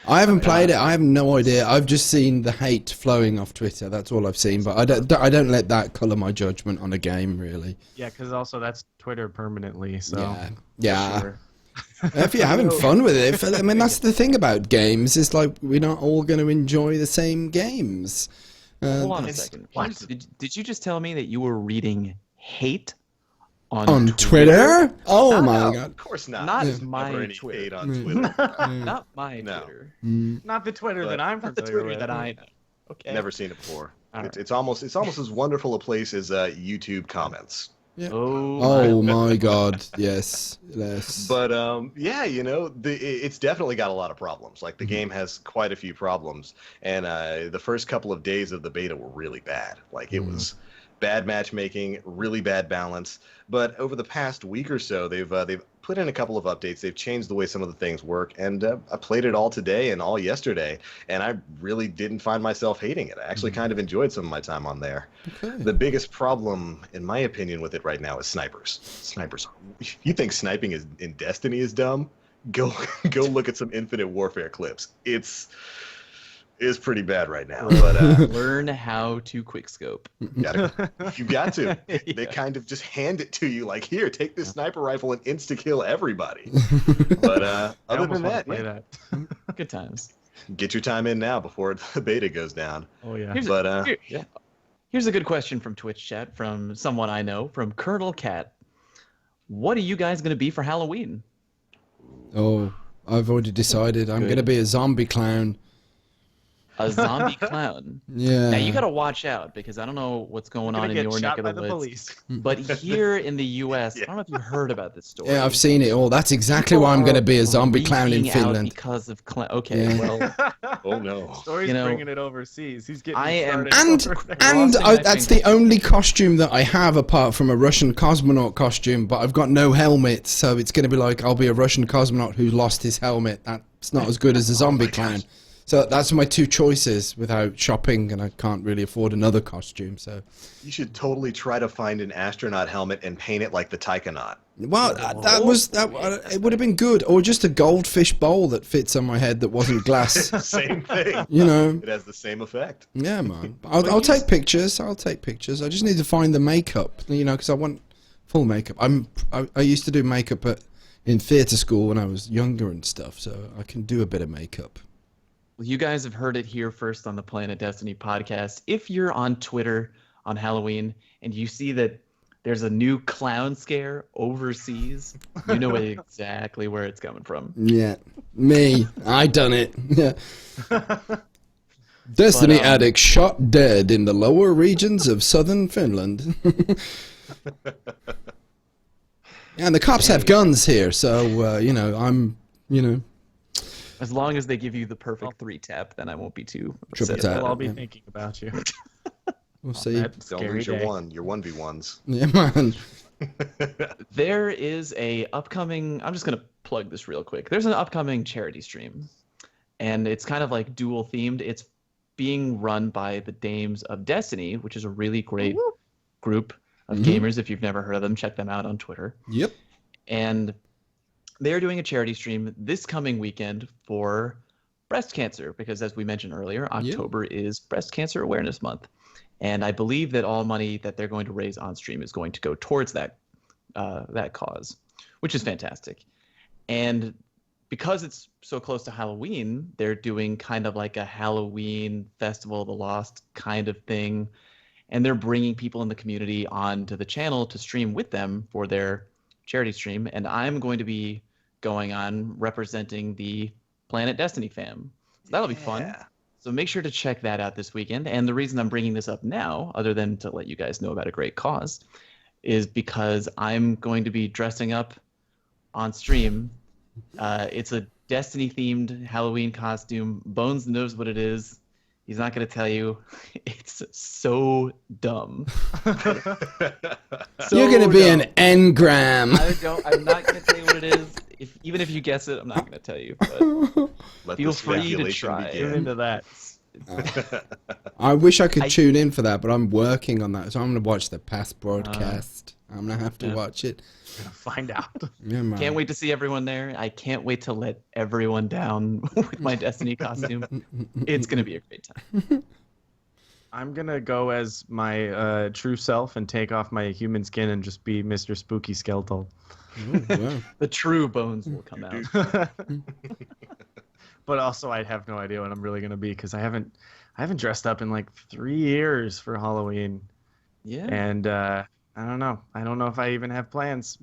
I haven't played it. I have no idea. I've just seen the hate flowing off Twitter. That's all I've seen. But I don't let that colour my judgment on a game, really. Yeah, because also that's Twitter permanently. So Yeah. Sure. If you're having fun with it, I mean, that's the thing about games. It's like we're not all going to enjoy the same games. Hold on a it's- second. what? Did you just tell me that you were reading hate On Twitter? Oh my No, god. of course not. Not There's my never any Twitter. hate on Twitter. Not my No. Twitter. not the Twitter But- that I'm Not the familiar Twitter with. that I know. Okay. Never seen it before. All right. It's almost as wonderful a place as YouTube comments. Oh my god. Yes. Yes. But yeah, it's definitely got a lot of problems. Like the game has quite a few problems, and the first couple of days of the beta were really bad. Like it was bad matchmaking, really bad balance. But over the past week or so, they've put in a couple of updates. They've changed the way some of the things work, and I played it all today and all yesterday, and I really didn't find myself hating it. I actually kind of enjoyed some of my time on there. Okay. The biggest problem, in my opinion, with it right now is snipers. Snipers. If you think sniping in Destiny is dumb, go look at some Infinite Warfare clips. It's pretty bad right now. But Learn how to quickscope. you got to. They Yeah. kind of just hand it to you like, here, take this sniper rifle and insta kill everybody. But I other almost than want that, to play yeah, that. Good times. get your time in now before the beta goes down. Oh yeah. Here's But Here's a good question from Twitch chat from someone I know, from Colonel Cat. What are you guys going to be for Halloween? Oh, I've already decided. I'm Good. going to be a zombie clown. A zombie clown. Yeah. Now you got to watch out because I don't know what's going Gonna on in get your shot neck by of the the woods. police. But here in the U.S., I don't know if you heard about this story. Yeah, I've seen it all. That's exactly People why I'm going to are be a zombie clown in freaking out Finland. Because of okay, Yeah. well, oh no. Story's You know, bringing it overseas. He's getting I am- started And over there. and Crossing my that's fingers. the only costume that I have apart from a Russian cosmonaut costume. But I've got no helmet, so it's going to be like I'll be a Russian cosmonaut who lost his helmet. That's not as good as a zombie clown. So that's my two choices without shopping, and I can't really afford another costume. So, You should totally try to find an astronaut helmet and paint it like the Taikonaut. well, it would have been good, or just a goldfish bowl that fits on my head that wasn't glass. Same thing. You know. It has the same effect. Yeah, man. I'll take pictures. I'll take pictures. I just need to find the makeup, because I want full makeup. I used to do makeup in theatre school when I was younger and stuff, so I can do a bit of makeup. Well, you guys have heard it here first on the Planet Destiny podcast. If you're on Twitter on Halloween and you see that there's a new clown scare overseas. You know exactly where it's coming from. Yeah, me. I done it. Yeah. Destiny addict shot dead in the lower regions of southern Finland. Yeah, and the cops have guns here, so you know, as long as they give you the perfect 3-tap, then I won't be too Triple upset tap. about I'll it. be thinking about you. we'll see. That Don't scary lose your day. your 1v1s. Yeah, man. There is a upcoming. I'm just gonna plug this real quick. There's an upcoming charity stream, and it's kind of like dual themed. It's being run by the Dames of Destiny, which is a really great group of gamers. If you've never heard of them, check them out on Twitter. Yep. And they're doing a charity stream this coming weekend for breast cancer, because as we mentioned earlier, October is Breast Cancer Awareness Month. And I believe that all money that they're going to raise on stream is going to go towards that cause, which is fantastic. And because it's so close to Halloween, they're doing kind of like a Halloween Festival of the Lost kind of thing. And they're bringing people in the community onto the channel to stream with them for their charity stream. And I'm going to be going on representing the Planet Destiny fam. So that'll be fun. So make sure to check that out this weekend. And the reason I'm bringing this up now, other than to let you guys know about a great cause, is because I'm going to be dressing up on stream. It's a Destiny-themed Halloween costume. Bones knows what it is. He's not going to tell you. It's so dumb. You're going to be an engram. I'm not going to tell you what it is. Even if you guess it, I'm not going to tell you. But feel free to try. Get into that. I wish I could tune in for that, but I'm working on that, so I'm going to watch the past broadcast. I'm going to have to watch it. Gonna find out. Yeah, man. Can't wait to see everyone there. I can't wait to let everyone down with my Destiny costume. It's going to be a great time. I'm gonna go as my true self and take off my human skin and just be Mr. Spooky Skeletal. Oh, wow. The true Bones will come out. But also, I have no idea what I'm really gonna be because I haven't dressed up in like 3 years for Halloween. Yeah. And I don't know. I don't know if I even have plans.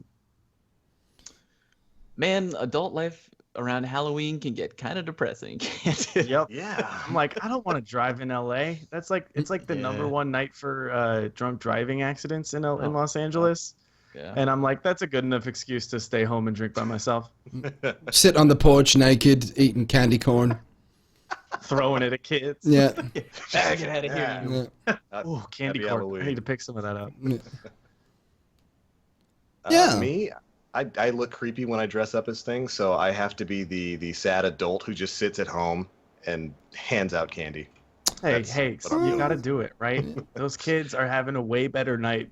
Man, adult life around Halloween can get kind of depressing, can't it? Yep. Yeah. I'm like, I don't want to drive in LA. It's like the number one night for drunk driving accidents in Los Angeles. Yeah. And I'm like, that's a good enough excuse to stay home and drink by myself. Sit on the porch naked, eating candy corn. Throwing it at kids. Yeah. Get out of here. Yeah. Oh, candy corn. Halloween. I need to pick some of that up. Yeah. Me, I look creepy when I dress up as things, so I have to be the sad adult who just sits at home and hands out candy. Hey, what I'm you doing. got to do it, right? Those kids are having a way better night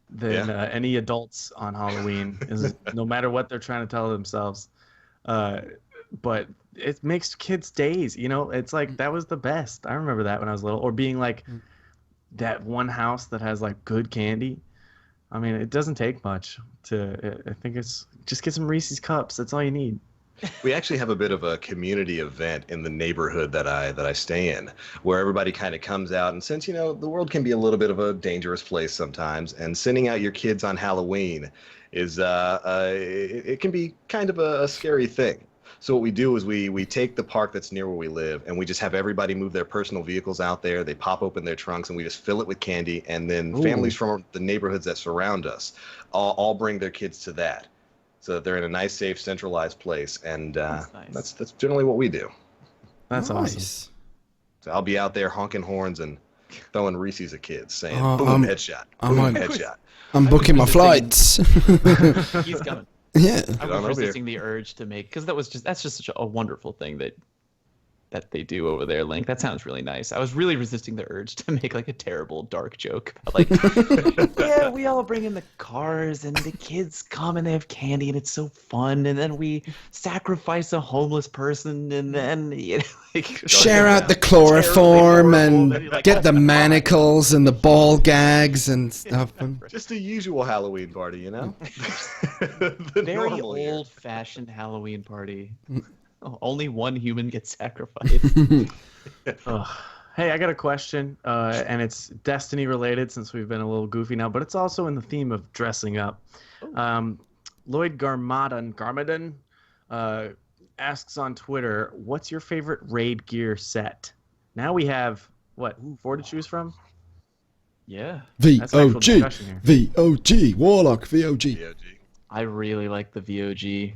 than any adults on Halloween, no matter what they're trying to tell themselves. But it makes kids' days, you know? It's like, that was the best. I remember that when I was little. Or being like that one house that has like good candy. I mean, it doesn't take much I think it's just get some Reese's Cups. That's all you need. We actually have a bit of a community event in the neighborhood that I stay in, where everybody kind of comes out. And since, you know, the world can be a little bit of a dangerous place sometimes, and sending out your kids on Halloween is it can be kind of a scary thing. So what we do is we take the park that's near where we live, and we just have everybody move their personal vehicles out there. They pop open their trunks, and we just fill it with candy. And then families from the neighborhoods that surround us all bring their kids to that, so that they're in a nice, safe, centralized place. And that's generally what we do. That's Nice. awesome. So I'll be out there honking horns and throwing Reese's at kids, saying Oh, boom, headshot, I'm boom, on- headshot. I'm booking my flights. He's coming. Yeah. I on was over resisting the urge to make, because that's just such a wonderful thing that they do over there, Link. That sounds really nice. I was really resisting the urge to make like a terrible dark joke. Like, yeah, we all bring in the cars and the kids come and they have candy and it's so fun. And then we sacrifice a homeless person and then, you know, like, Share out the chloroform horrible. and get the manacles and the ball gags and stuff. Just a usual Halloween party, you know. The very normal year. old-fashioned Halloween party. Only one human gets sacrificed. Ugh. Hey, I got a question, and it's Destiny related since we've been a little goofy now, but it's also in the theme of dressing up. Lloyd Garmadon asks on Twitter, "What's your favorite raid gear set?" Now we have what, 4 to choose from? Yeah. That's actual VOG, discussion here. VOG, Warlock, VOG. I really like the VOG.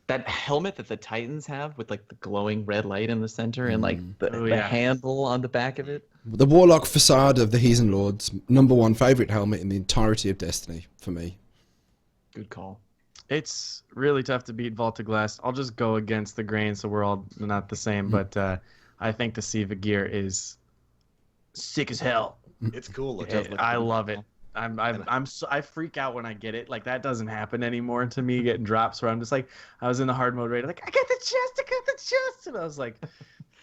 That helmet that the Titans have with like the glowing red light in the center and like the handle on the back of it. The Warlock facade of the Heathen Lords, #1 favorite helmet in the entirety of Destiny for me. Good call. It's really tough to beat Vault of Glass. I'll just go against the grain, so we're all not the same. But I think the Siva gear is sick as hell. It's cool. I love it. I freak out when I get it. Like, that doesn't happen anymore to me, getting drops where I'm just like, I was in the hard mode raid, like, I got the chest, and I was like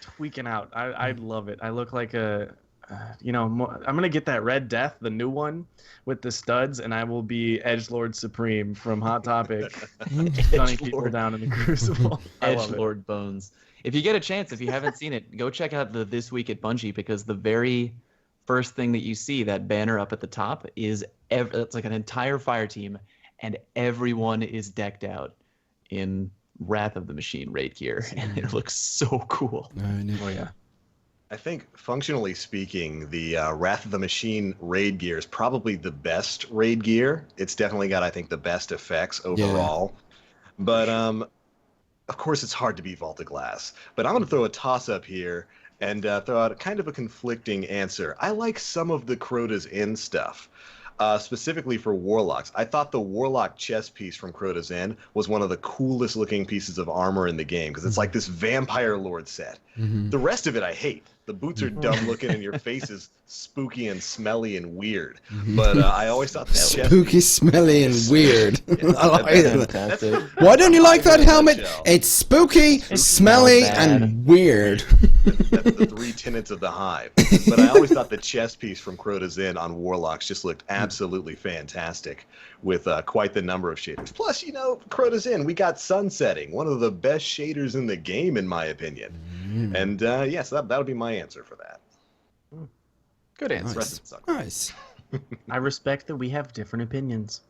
tweaking out. I love it. I look like a I'm gonna get that Red Death, the new one with the studs, and I will be Edgelord Supreme from Hot Topic, gunning people down in the Crucible. Edgelord Bones. If you get a chance, if you haven't seen it, go check out the This Week at Bungie, because the very first thing that you see, that banner up at the top, is it's like an entire fire team, and everyone is decked out in Wrath of the Machine raid gear, and it looks so cool. Oh yeah. I think, functionally speaking, the Wrath of the Machine raid gear is probably the best raid gear. It's definitely got, I think, the best effects overall. Yeah. But, of course, it's hard to beat Vault of Glass. But I'm going to throw a toss-up here and throw out kind of a conflicting answer. I like some of the Crota's Inn stuff. Specifically for Warlocks. I thought the Warlock chest piece from Crota's Inn was one of the coolest looking pieces of armor in the game, because it's like this Vampire Lord set. The rest of it I hate. The boots are dumb looking and your face is spooky and smelly and weird. But I always thought the chest spooky, smelly, and weird. I like that. Why don't you like that helmet? It's spooky, smelly, and weird. That's the 3 tenets of the Hive. But I always thought the chest piece from Crota's Inn on Warlocks just looked absolutely fantastic, with quite the number of shaders. Plus, Crota's Inn, we got sunsetting, one of the best shaders in the game, in my opinion. And yes, that would be my answer for that. Good answer. Nice. I respect that we have different opinions.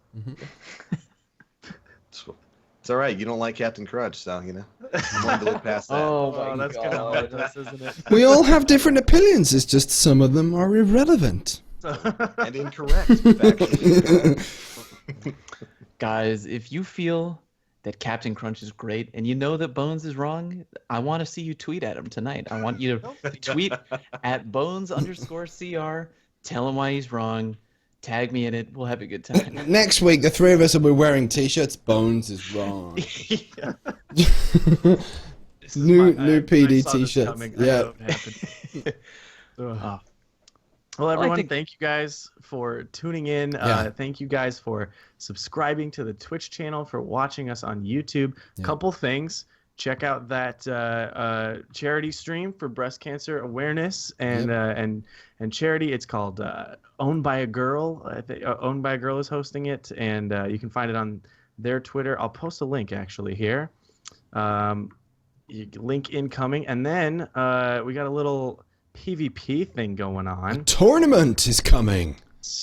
It's all right. You don't like Captain Crunch, so I'm willing to look past that. That's gonna hurt us, isn't it? We all have different opinions. It's just some of them are irrelevant and incorrect. Factually. Guys, if you feel that Captain Crunch is great and you know that Bones is wrong, I want to see you tweet at him tonight. I want you to tweet at Bones_CR, tell him why he's wrong, tag me in it, we'll have a good time. Next week, the 3 of us will be wearing t-shirts. Bones is wrong. new PD t-shirts. Yeah. Well, everyone, thank you guys for tuning in. Thank you guys for subscribing to the Twitch channel, for watching us on YouTube. Couple things. Check out that charity stream for breast cancer awareness and charity. It's called Owned by a Girl. Owned by a Girl is hosting it, and you can find it on their Twitter. I'll post a link actually here. Link incoming, and then we got a little PvP thing going on. A tournament is coming.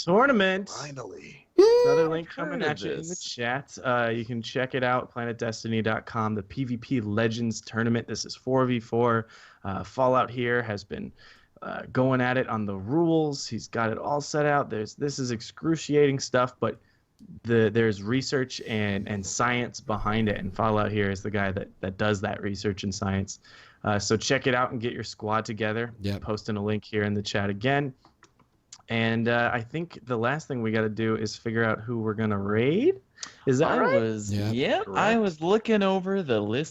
Tournament. Finally. Another link coming at you in the chat. You can check it out, planetdestiny.com. The PvP Legends Tournament. This is 4v4. Fallout here has been going at it on the rules. He's got it all set out. This is excruciating stuff, but there's research and science behind it. And Fallout here is the guy that does that research and science. So check it out and get your squad together. Posting a link here in the chat again. And I think the last thing we got to do is figure out who we're going to raid. Is that right? I was looking over the list